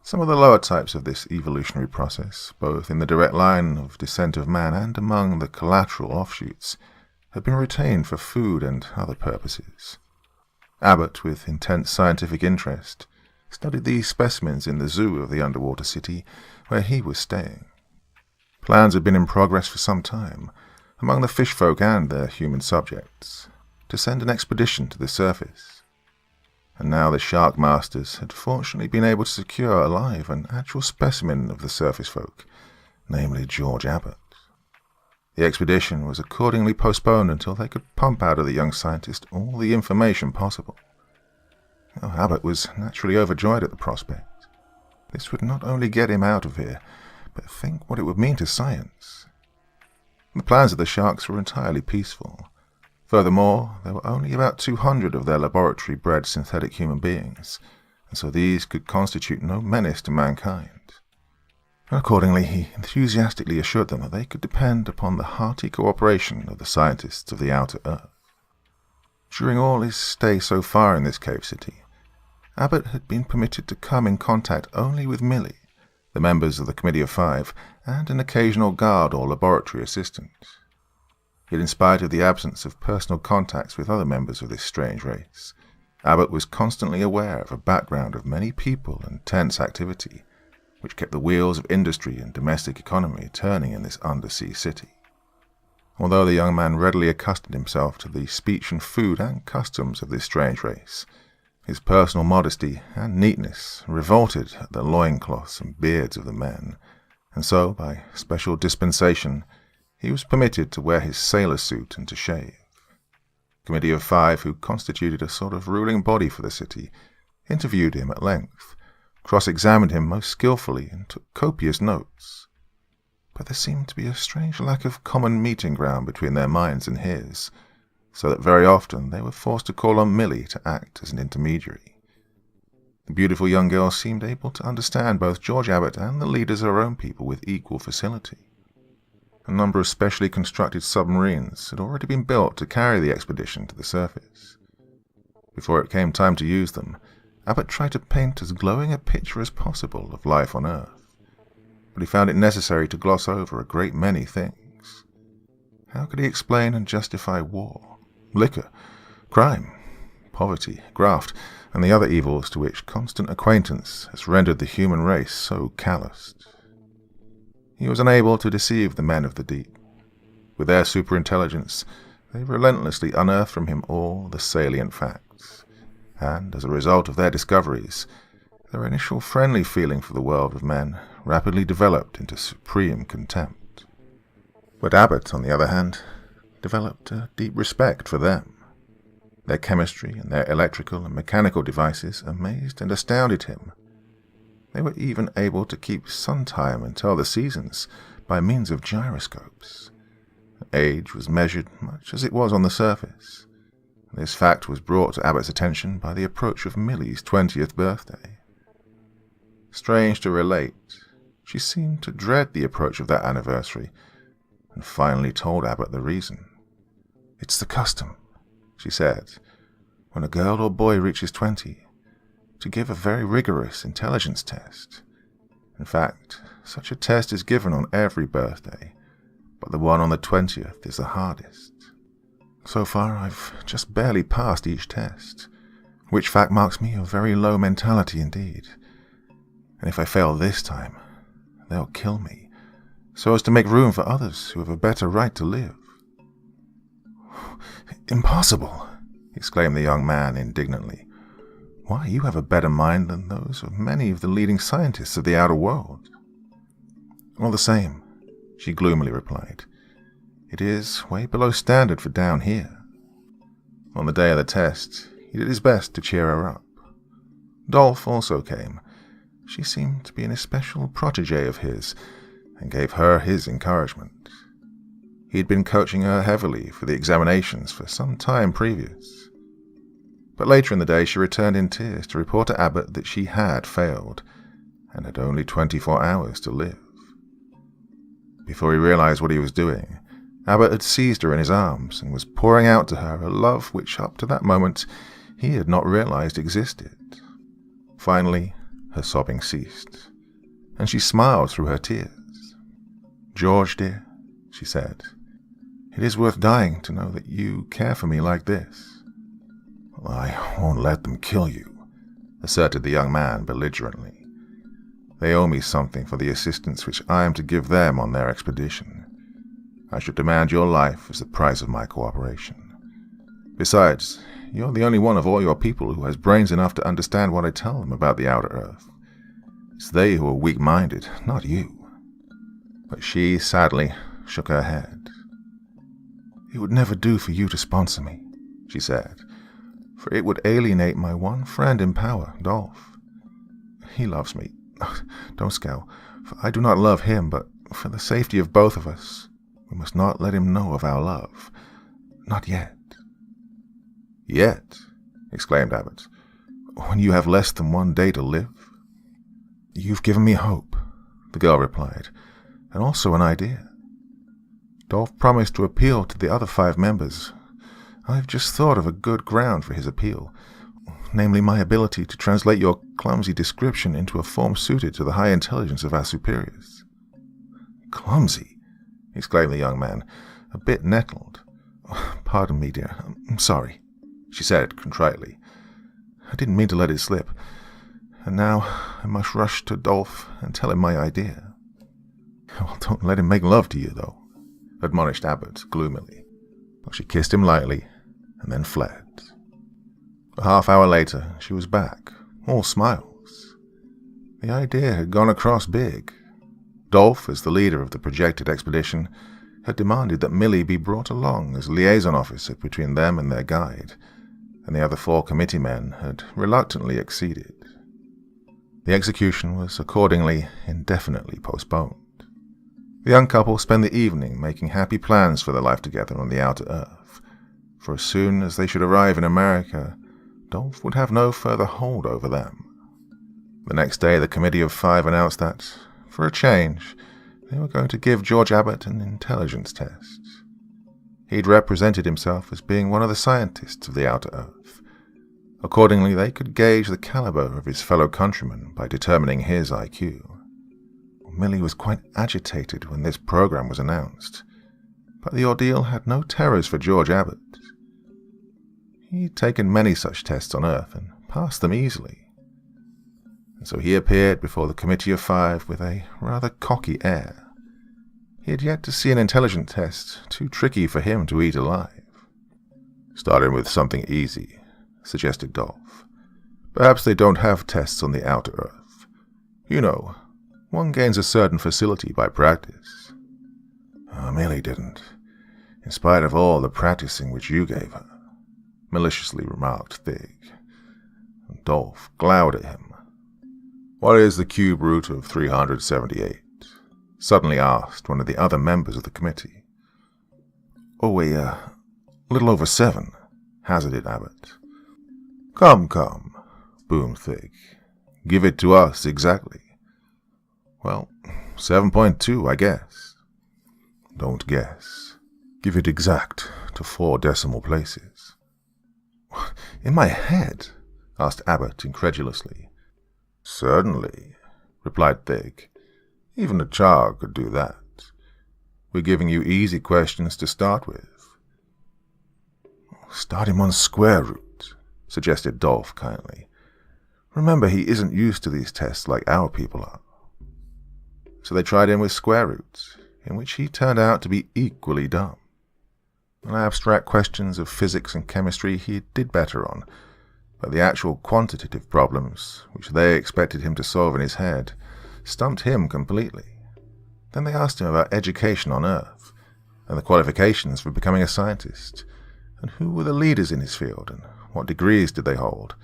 Some of the lower types of this evolutionary process, both in the direct line of descent of man and among the collateral offshoots, had been retained for food and other purposes. Abbott, with intense scientific interest, studied these specimens in the zoo of the underwater city where he was staying. Plans had been in progress for some time, among the fish folk and their human subjects, to send an expedition to the surface. And now the shark masters had fortunately been able to secure alive an actual specimen of the surface folk, namely George Abbott. The expedition was accordingly postponed until they could pump out of the young scientist all the information possible. Abbott was naturally overjoyed at the prospect. This would not only get him out of here, but think what it would mean to science. The plans of the sharks were entirely peaceful. Furthermore, there were only about 200 of their laboratory-bred synthetic human beings, and so these could constitute no menace to mankind. Accordingly, he enthusiastically assured them that they could depend upon the hearty cooperation of the scientists of the outer earth. During all his stay so far in this cave city, Abbott had been permitted to come in contact only with Millie, the members of the Committee of Five, and an occasional guard or laboratory assistant. Yet in spite of the absence of personal contacts with other members of this strange race, Abbott was constantly aware of a background of many people and tense activity, which kept the wheels of industry and domestic economy turning in this undersea city. Although the young man readily accustomed himself to the speech and food and customs of this strange race, his personal modesty and neatness revolted at the loincloths and beards of the men, and so, by special dispensation, he was permitted to wear his sailor suit and to shave. The Committee of Five, who constituted a sort of ruling body for the city, interviewed him at length, cross-examined him most skillfully, and took copious notes. But there seemed to be a strange lack of common meeting ground between their minds and his, so that very often they were forced to call on Millie to act as an intermediary. The beautiful young girl seemed able to understand both George Abbott and the leaders of her own people with equal facility. A number of specially constructed submarines had already been built to carry the expedition to the surface. Before it came time to use them, Abbott tried to paint as glowing a picture as possible of life on Earth, but he found it necessary to gloss over a great many things. How could he explain and justify war, liquor, crime, poverty, graft, and the other evils to which constant acquaintance has rendered the human race so calloused? He was unable to deceive the men of the deep. With their superintelligence, they relentlessly unearthed from him all the salient facts, and, as a result of their discoveries, their initial friendly feeling for the world of men rapidly developed into supreme contempt. But Abbott, on the other hand, developed a deep respect for them. Their chemistry and their electrical and mechanical devices amazed and astounded him. They were even able to keep sun time and tell the seasons by means of gyroscopes. Age was measured much as it was on the surface. This fact was brought to Abbott's attention by the approach of Millie's 20th birthday. Strange to relate, she seemed to dread the approach of that anniversary, and finally told Abbott the reason. "It's the custom," she said, "when a girl or boy reaches 20, to give a very rigorous intelligence test. In fact, such a test is given on every birthday, but the one on the 20th is the hardest. So far, I've just barely passed each test, which fact marks me of very low mentality indeed. And if I fail this time, they'll kill me, so as to make room for others who have a better right to live." "Impossible!" exclaimed the young man indignantly. "Why, you have a better mind than those of many of the leading scientists of the outer world." "All the same," she gloomily replied, "it is way below standard for down here." On the day of the test, he did his best to cheer her up. Dolph also came. She seemed to be an especial protégé of his, and gave her his encouragement. He had been coaching her heavily for the examinations for some time previous. But later in the day she returned in tears to report to Abbott that she had failed and had only 24 hours to live. Before he realized what he was doing, Abbott had seized her in his arms and was pouring out to her a love which up to that moment he had not realized existed. Finally, her sobbing ceased, and she smiled through her tears. "George, dear," she said, "it is worth dying to know that you care for me like this." "I won't let them kill you," asserted the young man belligerently. "They owe me something for the assistance which I am to give them on their expedition. I should demand your life as the price of my cooperation. Besides, you're the only one of all your people who has brains enough to understand what I tell them about the outer earth. It's they who are weak-minded, not you." But she, sadly, shook her head. "It would never do for you to sponsor me," she said, "for it would alienate my one friend in power, Dolph. He loves me. Don't scowl, for I do not love him, but for the safety of both of us, we must not let him know of our love. Not yet." "Yet?" exclaimed Abbott. "When you have less than 1 day to live?" "You've given me hope," the girl replied, "and also an idea. Dolph promised to appeal to the other 5 members. I've just thought of a good ground for his appeal, namely my ability to translate your clumsy description into a form suited to the high intelligence of our superiors." "Clumsy?" exclaimed the young man, a bit nettled. "Pardon me, dear. I'm sorry," she said contritely. "I didn't mean to let it slip. And now I must rush to Dolph and tell him my idea." "Well, don't let him make love to you, though," admonished Abbott gloomily. She kissed him lightly and then fled. A half-hour later, she was back, all smiles. The idea had gone across big. Dolph, as the leader of the projected expedition, had demanded that Millie be brought along as liaison officer between them and their guide, and the other 4 committee men had reluctantly acceded. The execution was accordingly indefinitely postponed. The young couple spent the evening making happy plans for their life together on the outer earth, for as soon as they should arrive in America, Dolph would have no further hold over them. The next day the committee of 5 announced that, for a change, they were going to give George Abbott an intelligence test. He'd represented himself as being one of the scientists of the outer earth. Accordingly, they could gauge the caliber of his fellow countrymen by determining his IQ. Millie was quite agitated when this program was announced, but the ordeal had no terrors for George Abbott. He'd taken many such tests on Earth and passed them easily. And so he appeared before the committee of 5 with a rather cocky air. He had yet to see an intelligence test too tricky for him to eat alive. "Starting with something easy," suggested Dolph. "Perhaps they don't have tests on the outer Earth. You know, one gains a certain facility by practice." "Millie didn't, in spite of all the practicing which you gave her," maliciously remarked Thig. Dolph glowered at him. "What is the cube root of 378? Suddenly asked one of the other members of the committee. "Oh, a little over 7, hazarded Abbott. Come, boomed Thig. "Give it to us exactly." "Well, 7.2, I guess." "Don't guess. Give it exact to 4 decimal places." "In my head?" asked Abbott incredulously. "Certainly," replied Thig. "Even a child could do that. We're giving you easy questions to start with." "Start him on square root," suggested Dolph kindly. "Remember, he isn't used to these tests like our people are." So they tried him with square roots, in which he turned out to be equally dumb. On abstract questions of physics and chemistry he did better on, but the actual quantitative problems, which they expected him to solve in his head, stumped him completely. Then they asked him about education on Earth, and the qualifications for becoming a scientist, and who were the leaders in his field, and what degrees did they hold,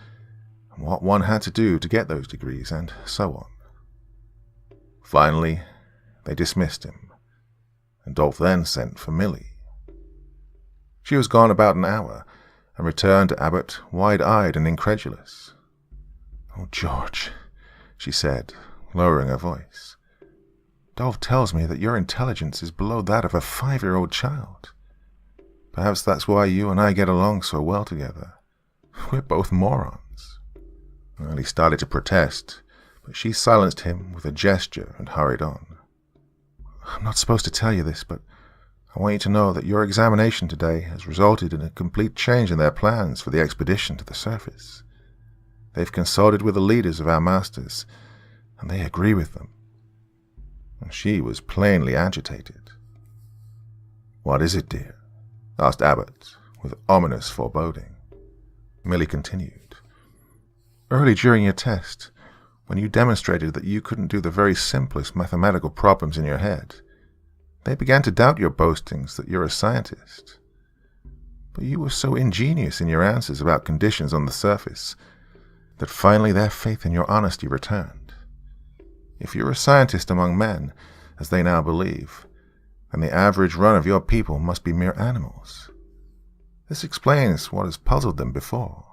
and what one had to do to get those degrees, and so on. Finally, they dismissed him, and Dolph then sent for Millie. She was gone about an hour, and returned to Abbott wide-eyed and incredulous. "Oh, George," she said, lowering her voice. "Dolph tells me that your intelligence is below that of a 5-year-old child. Perhaps that's why you and I get along so well together. We're both morons." Well, he started to protest, but she silenced him with a gesture and hurried on. "I'm not supposed to tell you this, but I want you to know that your examination today has resulted in a complete change in their plans for the expedition to the surface. They've consulted with the leaders of our masters, and they agree with them." And she was plainly agitated. "What is it, dear?" asked Abbott, with ominous foreboding. Millie continued. "Early during your test, when you demonstrated that you couldn't do the very simplest mathematical problems in your head, they began to doubt your boastings that you're a scientist. But you were so ingenious in your answers about conditions on the surface that finally their faith in your honesty returned. If you're a scientist among men, as they now believe, then the average run of your people must be mere animals. This explains what has puzzled them before,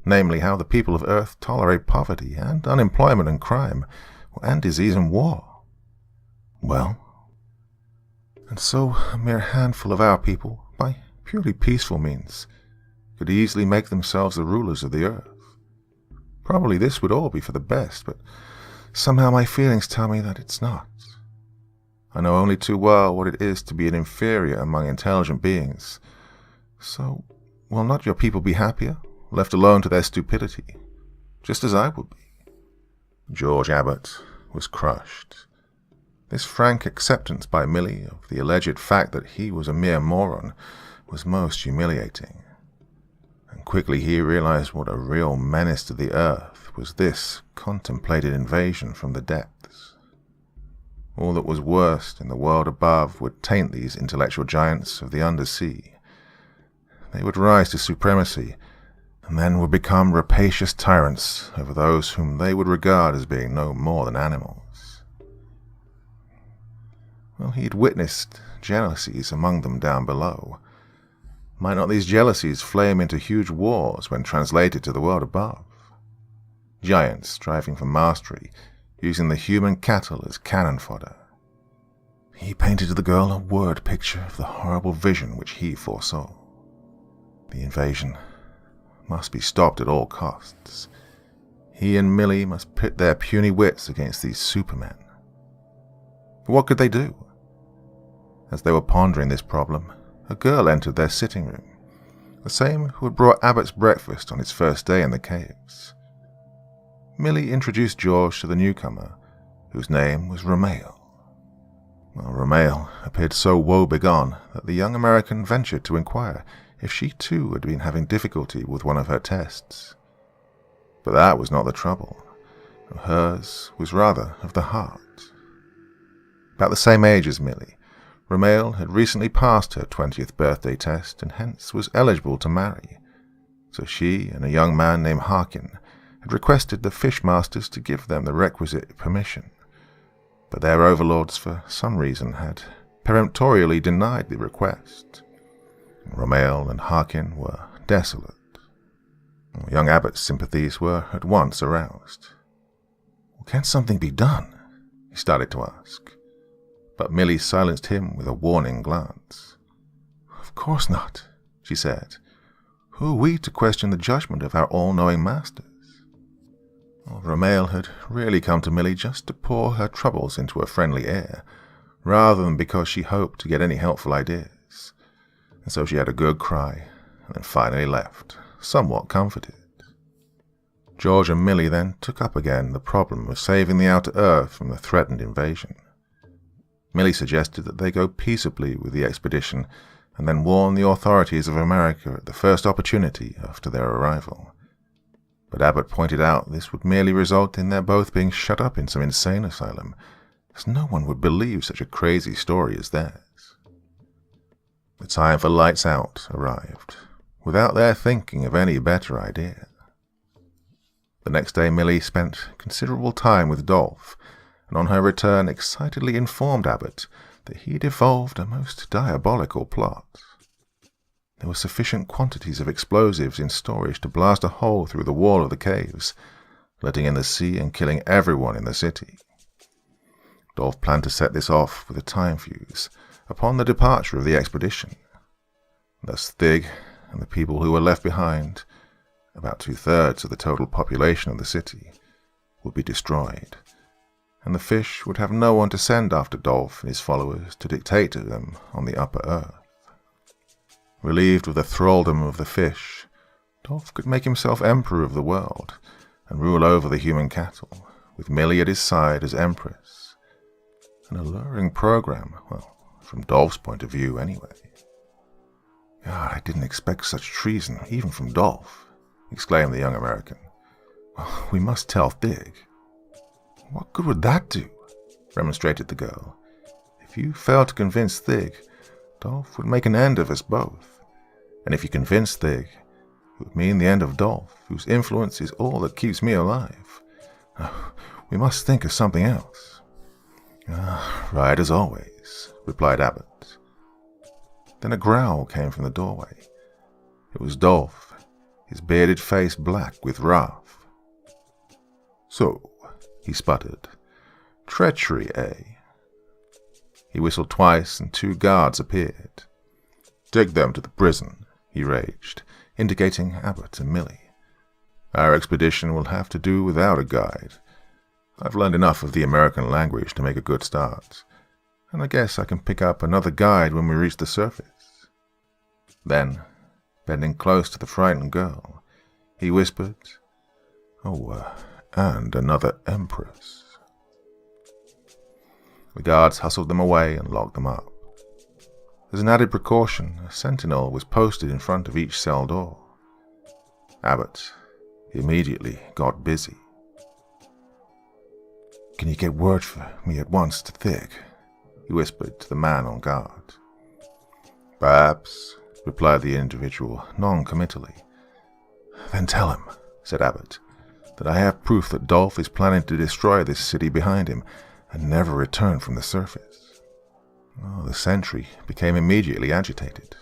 namely how the people of Earth tolerate poverty and unemployment and crime and disease and war. Well, and so a mere handful of our people, by purely peaceful means, could easily make themselves the rulers of the earth. Probably this would all be for the best, but somehow my feelings tell me that it's not. I know only too well what it is to be an inferior among intelligent beings. So, will not your people be happier, left alone to their stupidity, just as I would be?" George Abbott was crushed. This frank acceptance by Millie of the alleged fact that he was a mere moron was most humiliating. And quickly he realized what a real menace to the earth was this contemplated invasion from the depths. All that was worst in the world above would taint these intellectual giants of the undersea. They would rise to supremacy, and then would become rapacious tyrants over those whom they would regard as being no more than animals. Well, he'd witnessed jealousies among them down below. Might not these jealousies flame into huge wars when translated to the world above? Giants striving for mastery, using the human cattle as cannon fodder. He painted to the girl a word picture of the horrible vision which he foresaw. The invasion must be stopped at all costs. He and Millie must pit their puny wits against these supermen. But what could they do? As they were pondering this problem, a girl entered their sitting room, the same who had brought Abbott's breakfast on his first day in the caves. Millie introduced George to the newcomer, whose name was Romail. Well, Romail appeared so woe-begone that the young American ventured to inquire if she too had been having difficulty with one of her tests. But that was not the trouble. Hers was rather of the heart. About the same age as Millie, Romail had recently passed her 20th birthday test and hence was eligible to marry. So she and a young man named Harkin had requested the Fishmasters to give them the requisite permission. But their overlords, for some reason, had peremptorily denied the request. Romail and Harkin were desolate. Young Abbott's sympathies were at once aroused. "Can something be done?" he started to ask. But Millie silenced him with a warning glance. "Of course not," she said. "Who are we to question the judgment of our all-knowing masters?" Romail had really come to Millie just to pour her troubles into a friendly air, rather than because she hoped to get any helpful ideas. And so she had a good cry, and then finally left, somewhat comforted. George and Millie then took up again the problem of saving the Outer Earth from the threatened invasion. Millie suggested that they go peaceably with the expedition and then warn the authorities of America at the first opportunity after their arrival. But Abbott pointed out this would merely result in their both being shut up in some insane asylum, as no one would believe such a crazy story as theirs. The time for lights out arrived, without their thinking of any better idea. The next day Millie spent considerable time with Dolph, and on her return excitedly informed Abbott that he'd evolved a most diabolical plot. There were sufficient quantities of explosives in storage to blast a hole through the wall of the caves, letting in the sea and killing everyone in the city. Dolph planned to set this off with a time fuse upon the departure of the expedition. Thus Thig and the people who were left behind, about 2/3 of the total population of the city, would be destroyed, and the fish would have no one to send after Dolph and his followers to dictate to them on the upper earth. Relieved of the thraldom of the fish, Dolph could make himself emperor of the world and rule over the human cattle, with Millie at his side as empress. An alluring program, well, from Dolph's point of view anyway. God, I didn't expect such treason, even from Dolph, exclaimed the young American. Well, we must tell Thig. What good would that do? Remonstrated the girl. If you fail to convince Thig, Dolph would make an end of us both. And if you convince Thig, it would mean the end of Dolph, whose influence is all that keeps me alive. We must think of something else. Right as always, replied Abbott. Then a growl came from the doorway. It was Dolph, his bearded face black with wrath. So, he sputtered, treachery, eh? He whistled twice and 2 guards appeared. Take them to the prison, he raged, indicating Abbott and Millie. Our expedition will have to do without a guide. I've learned enough of the American language to make a good start, and I guess I can pick up another guide when we reach the surface. Then, bending close to the frightened girl, he whispered, and another empress. The guards hustled them away and locked them up. As an added precaution, a sentinel was posted in front of each cell door. Abbott immediately got busy. Can you get word for me at once to Thig? He whispered to the man on guard. Perhaps, replied the individual non-committally. Then tell him, said Abbott, that I have proof that Dolph is planning to destroy this city behind him and never return from the surface. The sentry became immediately agitated.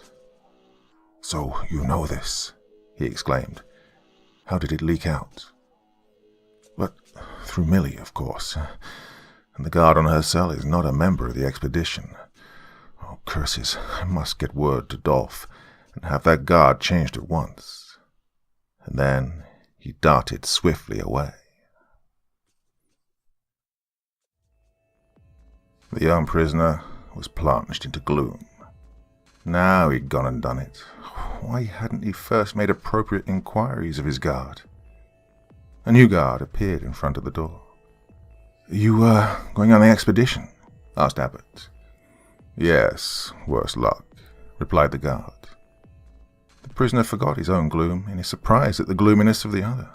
So you know this, he exclaimed. How did it leak out? But through Millie, of course. And the guard on her cell is not a member of the expedition. Oh, curses, I must get word to Dolph and have that guard changed at once. And then he darted swiftly away. The young prisoner was plunged into gloom. Now he'd gone and done it. Why hadn't he first made appropriate inquiries of his guard? A new guard appeared in front of the door. You going on the expedition? Asked Abbott. Yes, worse luck, replied the guard. The prisoner forgot his own gloom in his surprise at the gloominess of the other.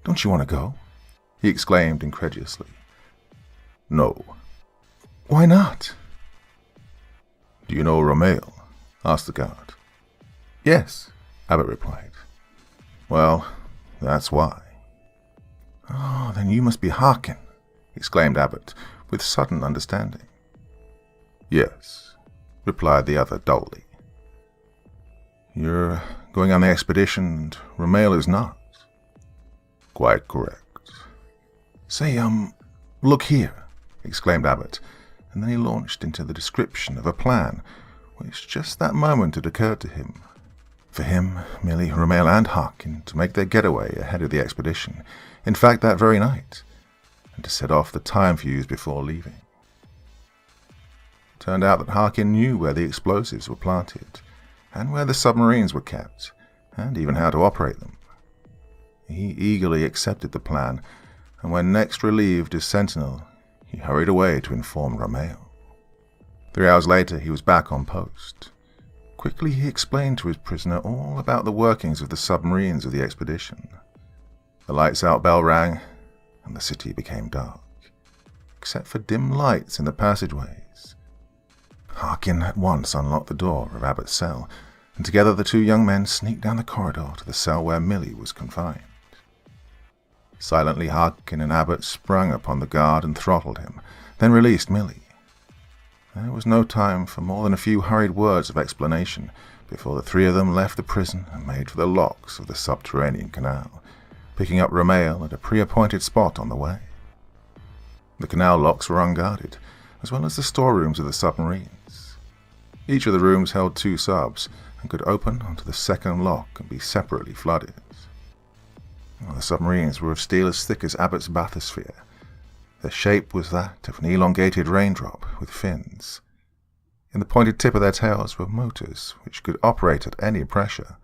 Don't you want to go? He exclaimed incredulously. No. Why not? Do you know Romail? Asked the guard. Yes, Abbott replied. Well, that's why. Oh, then you must be Harkin, exclaimed Abbott with sudden understanding. Yes, replied the other dully. You're going on the expedition and Romail is not. Quite correct. Say, look here, exclaimed Abbott, and then he launched into the description of a plan which just that moment had occurred to him. For him, Millie, Romail, and Harkin to make their getaway ahead of the expedition, in fact that very night, and to set off the time fuse before leaving. It turned out that Harkin knew where the explosives were planted, and where the submarines were kept, and even how to operate them. He eagerly accepted the plan, and when next relieved as sentinel, he hurried away to inform Romail. 3 hours later, he was back on post. Quickly, he explained to his prisoner all about the workings of the submarines of the expedition. The lights-out bell rang, and the city became dark, except for dim lights in the passageways. Harkin at once unlocked the door of Abbott's cell, and together the 2 young men sneaked down the corridor to the cell where Millie was confined. Silently, Harkin and Abbott sprung upon the guard and throttled him, then released Millie. There was no time for more than a few hurried words of explanation before the three of them left the prison and made for the locks of the subterranean canal, picking up Romail at a pre-appointed spot on the way. The canal locks were unguarded, as well as the storerooms of the submarines. Each of the rooms held 2 subs and could open onto the second lock and be separately flooded. The submarines were of steel as thick as Abbott's bathysphere. Their shape was that of an elongated raindrop with fins. In the pointed tip of their tails were motors which could operate at any pressure.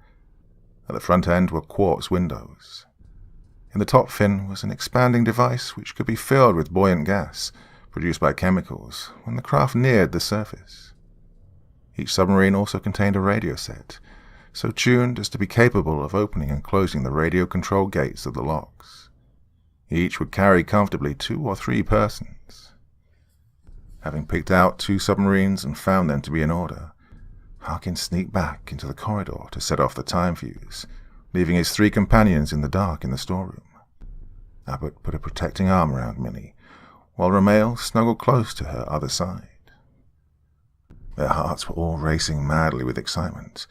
At the front end were quartz windows. In the top fin was an expanding device which could be filled with buoyant gas, produced by chemicals, when the craft neared the surface. Each submarine also contained a radio set, so tuned as to be capable of opening and closing the radio-controlled gates of the locks. Each would carry comfortably 2 or 3 persons. Having picked out 2 submarines and found them to be in order, Harkin sneaked back into the corridor to set off the time fuse, leaving his 3 companions in the dark in the storeroom. Abbott put a protecting arm around Millie, while Romail snuggled close to her other side. Their hearts were all racing madly with excitement,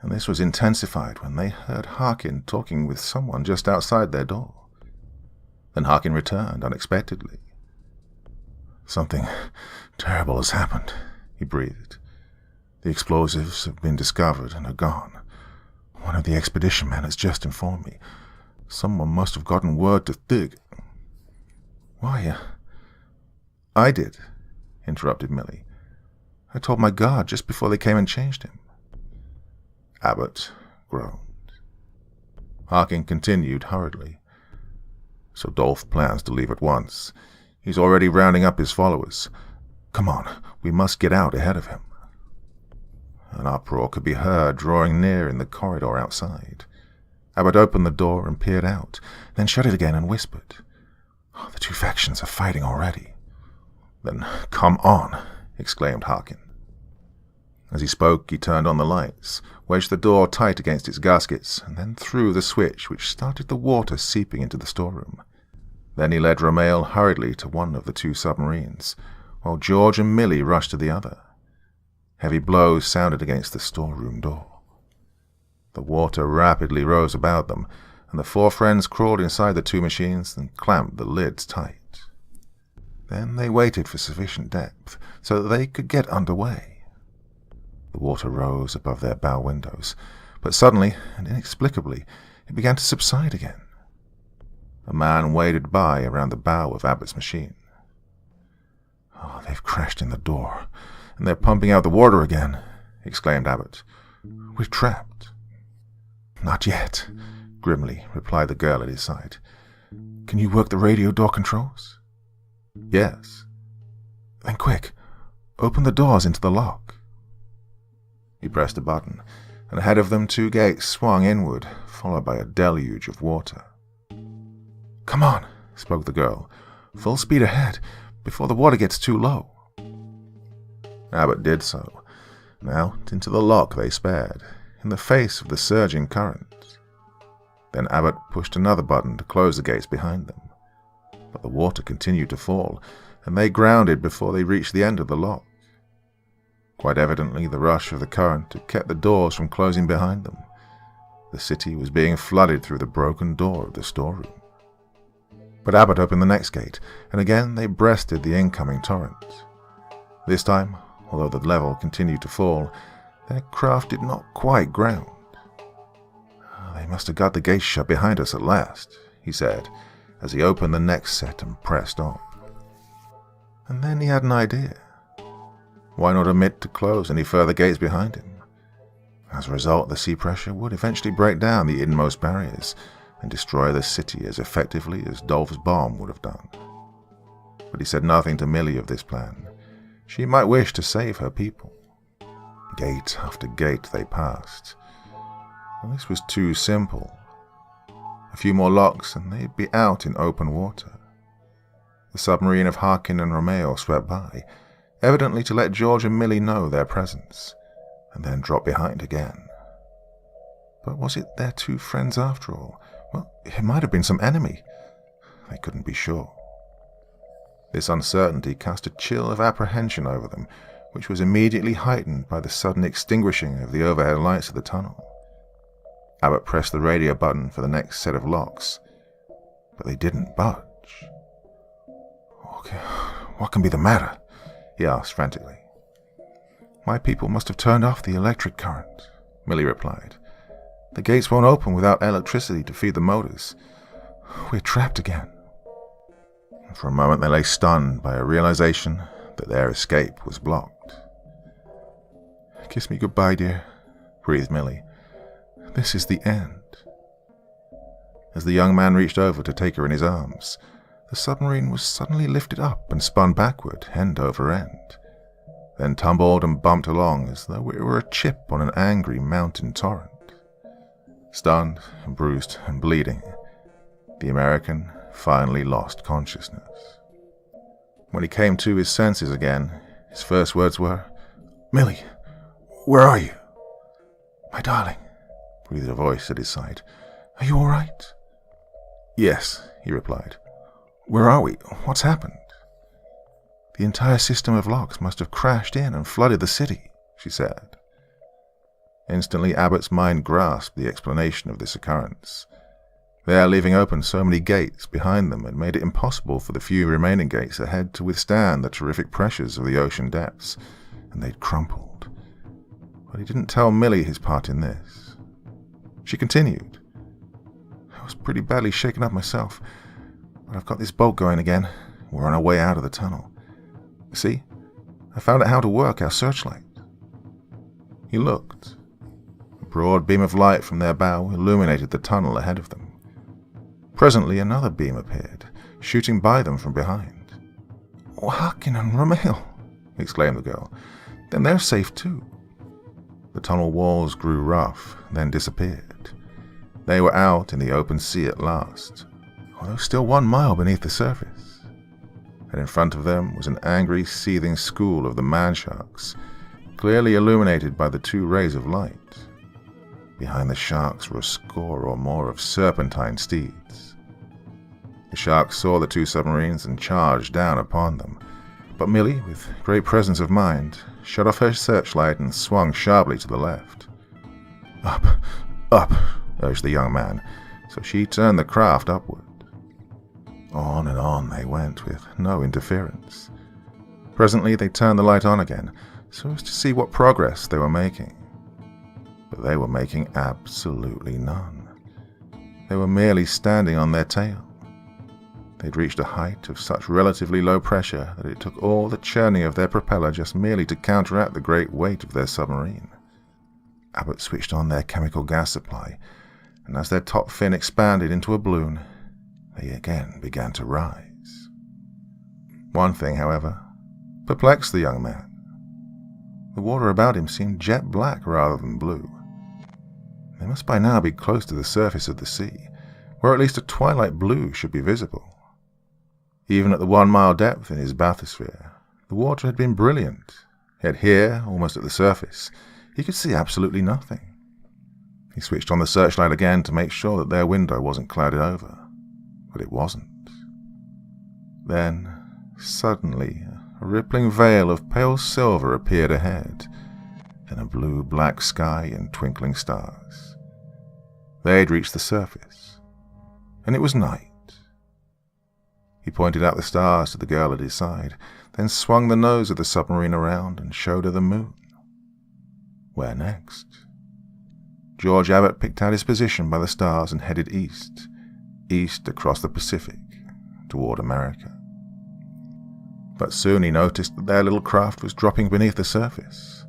and this was intensified when they heard Harkin talking with someone just outside their door. Then Harkin returned unexpectedly. "Something terrible has happened," he breathed. "The explosives have been discovered and are gone. One of the expedition men has just informed me. Someone must have gotten word to Thig." "Why, I did," interrupted Millie. "I told my guard just before they came and changed him." Abbott groaned. Harkin continued hurriedly. "So Dolph plans to leave at once. He's already rounding up his followers. Come on, we must get out ahead of him." An uproar could be heard drawing near in the corridor outside. Abbott opened the door and peered out, then shut it again and whispered, "The 2 factions are fighting already." "Then come on," exclaimed Harkin. As he spoke, he turned on the lights, wedged the door tight against its gaskets, and then threw the switch which started the water seeping into the storeroom. Then he led Romail hurriedly to one of the 2 submarines, while George and Millie rushed to the other. Heavy blows sounded against the storeroom door. The water rapidly rose about them, and the 4 friends crawled inside the 2 machines and clamped the lids tight. Then they waited for sufficient depth so that they could get underway. The water rose above their bow windows, but suddenly and inexplicably it began to subside again. A man waded by around the bow of Abbott's machine. "They've crashed in the door, and they're pumping out the water again," exclaimed Abbott. "We're trapped." "Not yet," grimly replied the girl at his side. "Can you work the radio door controls?" "Yes." "Then quick, open the doors into the lock." He pressed a button, and ahead of them 2 gates swung inward, followed by a deluge of water. "Come on," spoke the girl. "Full speed ahead, before the water gets too low." Abbott did so, and out into the lock they sped, in the face of the surging current. Then Abbott pushed another button to close the gates behind them, but the water continued to fall, and they grounded before they reached the end of the lock. Quite evidently, the rush of the current had kept the doors from closing behind them. The city was being flooded through the broken door of the storeroom. But Abbott opened the next gate, and again they breasted the incoming torrent. This time, although the level continued to fall, their craft did not quite ground. "They must have got the gates shut behind us at last," he said, as he opened the next set and pressed on. And then he had an idea. Why not omit to close any further gates behind him? As a result, the sea pressure would eventually break down the inmost barriers and destroy the city as effectively as Dolph's bomb would have done. But he said nothing to Millie of this plan. She might wish to save her people. Gate after gate they passed. Well, this was too simple. A few more locks and they'd be out in open water. The submarine of Harkin and Romail swept by, evidently to let George and Millie know their presence, and then dropped behind again. But was it their 2 friends after all? Well, it might have been some enemy. They couldn't be sure. This uncertainty cast a chill of apprehension over them, which was immediately heightened by the sudden extinguishing of the overhead lights of the tunnel. Abbott pressed the radio button for the next set of locks, but they didn't budge. "Okay, what can be the matter?" he asked frantically. "My people must have turned off the electric current," Millie replied. "The gates won't open without electricity to feed the motors. We're trapped again." For a moment they lay stunned by a realization that their escape was blocked. "Kiss me goodbye, dear," breathed Millie. "This is the end." As the young man reached over to take her in his arms, the submarine was suddenly lifted up and spun backward, end over end, then tumbled and bumped along as though it were a chip on an angry mountain torrent. Stunned and bruised and bleeding, the American finally lost consciousness. When he came to his senses again, his first words were, "Millie, where are you?" "My darling," breathed a voice at his side. "Are you all right?" "Yes," he replied. "Where are we? What's happened?" "The entire system of locks must have crashed in and flooded the city," she said. Instantly Abbott's mind grasped the explanation of this occurrence. Their leaving open so many gates behind them had made it impossible for the few remaining gates ahead to withstand the terrific pressures of the ocean depths, and they'd crumpled. But he didn't tell Millie his part in this. She continued, "I was pretty badly shaken up myself, but I've got this boat going again. We're on our way out of the tunnel. See, I found out how to work our searchlight." He looked. A broad beam of light from their bow illuminated the tunnel ahead of them. Presently another beam appeared, shooting by them from behind. "Oh, Harkin and Romail!" exclaimed the girl. "Then they're safe too." The tunnel walls grew rough, then disappeared. They were out in the open sea at last, although still 1 mile beneath the surface. And in front of them was an angry, seething school of the man-sharks, clearly illuminated by the 2 rays of light. Behind the sharks were a score or more of serpentine steeds. The sharks saw the 2 submarines and charged down upon them, but Millie, with great presence of mind, shut off her searchlight and swung sharply to the left. "Up, up," urged the young man, so she turned the craft upward. On and on they went, with no interference. Presently they turned the light on again, so as to see what progress they were making. But they were making absolutely none. They were merely standing on their tail. They'd reached a height of such relatively low pressure that it took all the churning of their propeller just merely to counteract the great weight of their submarine. Abbott switched on their chemical gas supply, and as their top fin expanded into a balloon, they again began to rise. One thing, however, perplexed the young man. The water about him seemed jet black rather than blue. They must by now be close to the surface of the sea, where at least a twilight blue should be visible. Even at the 1 mile depth in his bathysphere, the water had been brilliant, yet here, almost at the surface, he could see absolutely nothing. He switched on the searchlight again to make sure that their window wasn't clouded over, but it wasn't. Then, suddenly, a rippling veil of pale silver appeared ahead, then a blue-black sky and twinkling stars. They'd reached the surface, and it was night. He pointed out the stars to the girl at his side, then swung the nose of the submarine around and showed her the moon. Where next? George Abbott picked out his position by the stars and headed east across the Pacific, toward America. But soon he noticed that their little craft was dropping beneath the surface.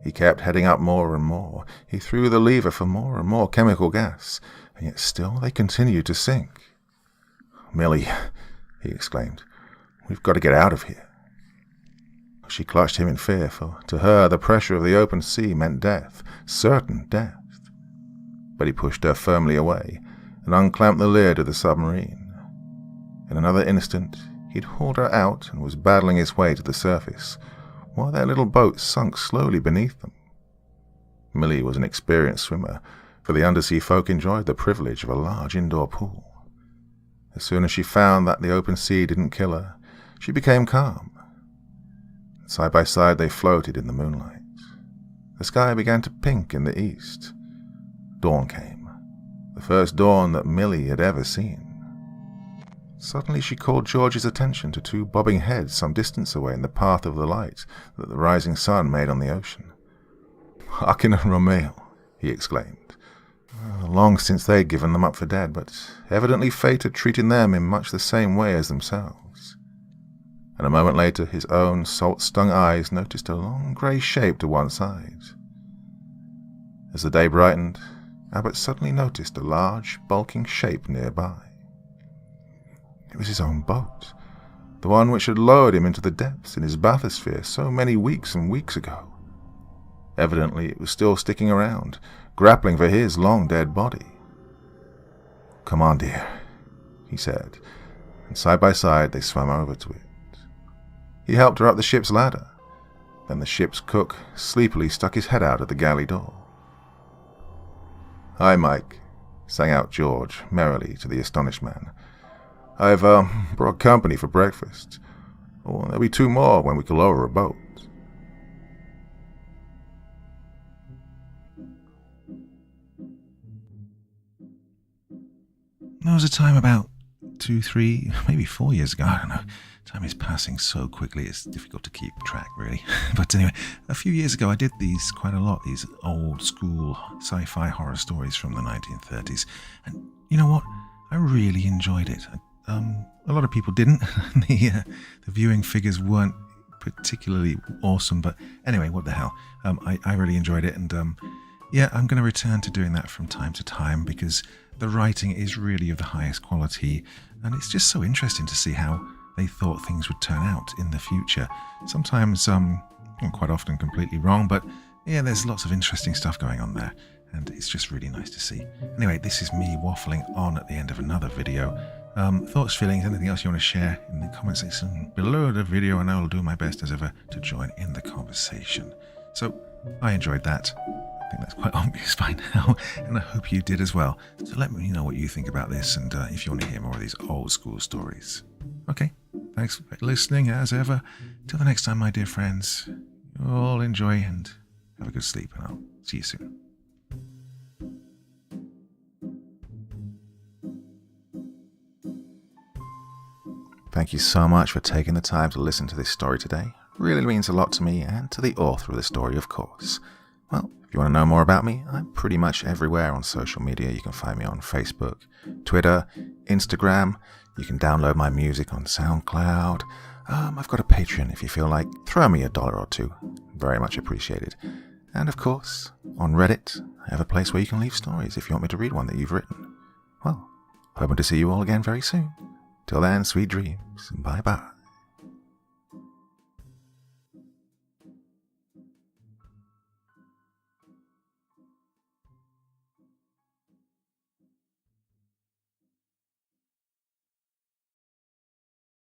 He kept heading up more and more. He threw the lever for more and more chemical gas, and yet still they continued to sink. "Millie," he exclaimed, "we've got to get out of here." She clutched him in fear, for to her the pressure of the open sea meant death, certain death. But he pushed her firmly away and unclamped the lid of the submarine. In another instant, he'd hauled her out and was battling his way to the surface, while their little boat sunk slowly beneath them. Millie was an experienced swimmer, for the undersea folk enjoyed the privilege of a large indoor pool. As soon as she found that the open sea didn't kill her, she became calm. Side by side they floated in the moonlight. The sky began to pink in the east. Dawn came, the first dawn that Millie had ever seen. Suddenly she called George's attention to two bobbing heads some distance away in the path of the light that the rising sun made on the ocean. "Harkin and Romeo," he exclaimed. Long since they had given them up for dead, but evidently fate had treated them in much the same way as themselves. And a moment later his own salt-stung eyes noticed a long grey shape to one side. As the day brightened, Abbott suddenly noticed a large, bulking shape nearby. It was his own boat, the one which had lowered him into the depths in his bathysphere so many weeks and weeks ago. Evidently it was still sticking around, grappling for his long-dead body. "Come on, dear," he said, and side by side they swam over to it. He helped her up the ship's ladder. Then the ship's cook sleepily stuck his head out at the galley door. "Hi, Mike," sang out George merrily to the astonished man. "I've brought company for breakfast. Oh, there'll be two more when we can lower a boat." There was a time about 2, 3, maybe 4 years ago, I don't know. Time is passing so quickly, it's difficult to keep track, really. But anyway, a few years ago I did these quite a lot, these old school sci-fi horror stories from the 1930s. And you know what? I really enjoyed it. A lot of people didn't. The viewing figures weren't particularly awesome, but anyway, what the hell. I really enjoyed it, and yeah, I'm going to return to doing that from time to time because the writing is really of the highest quality, and it's just so interesting to see how they thought things would turn out in the future. Sometimes, quite often completely wrong, but yeah, there's lots of interesting stuff going on there, and it's just really nice to see. Anyway, this is me waffling on at the end of another video. Thoughts, feelings, anything else you want to share in the comment section below the video, and I will do my best as ever to join in the conversation. So, I enjoyed that. I think that's quite obvious by now, and I hope you did as well. So let me know what you think about this, and if you want to hear more of these old school stories. Okay, thanks for listening as ever. Till the next time, my dear friends, you all enjoy and have a good sleep, and I'll see you soon. Thank you so much for taking the time to listen to this story today. Really means a lot to me and to the author of the story, of course. Well, if you want to know more about me, I'm pretty much everywhere on social media. You can find me on Facebook, Twitter, Instagram. You can download my music on SoundCloud. I've got a Patreon if you feel like. Throw me $1 or $2. Very much appreciated. And of course, on Reddit, I have a place where you can leave stories if you want me to read one that you've written. Well, hoping to see you all again very soon. Till then, sweet dreams, and bye-bye.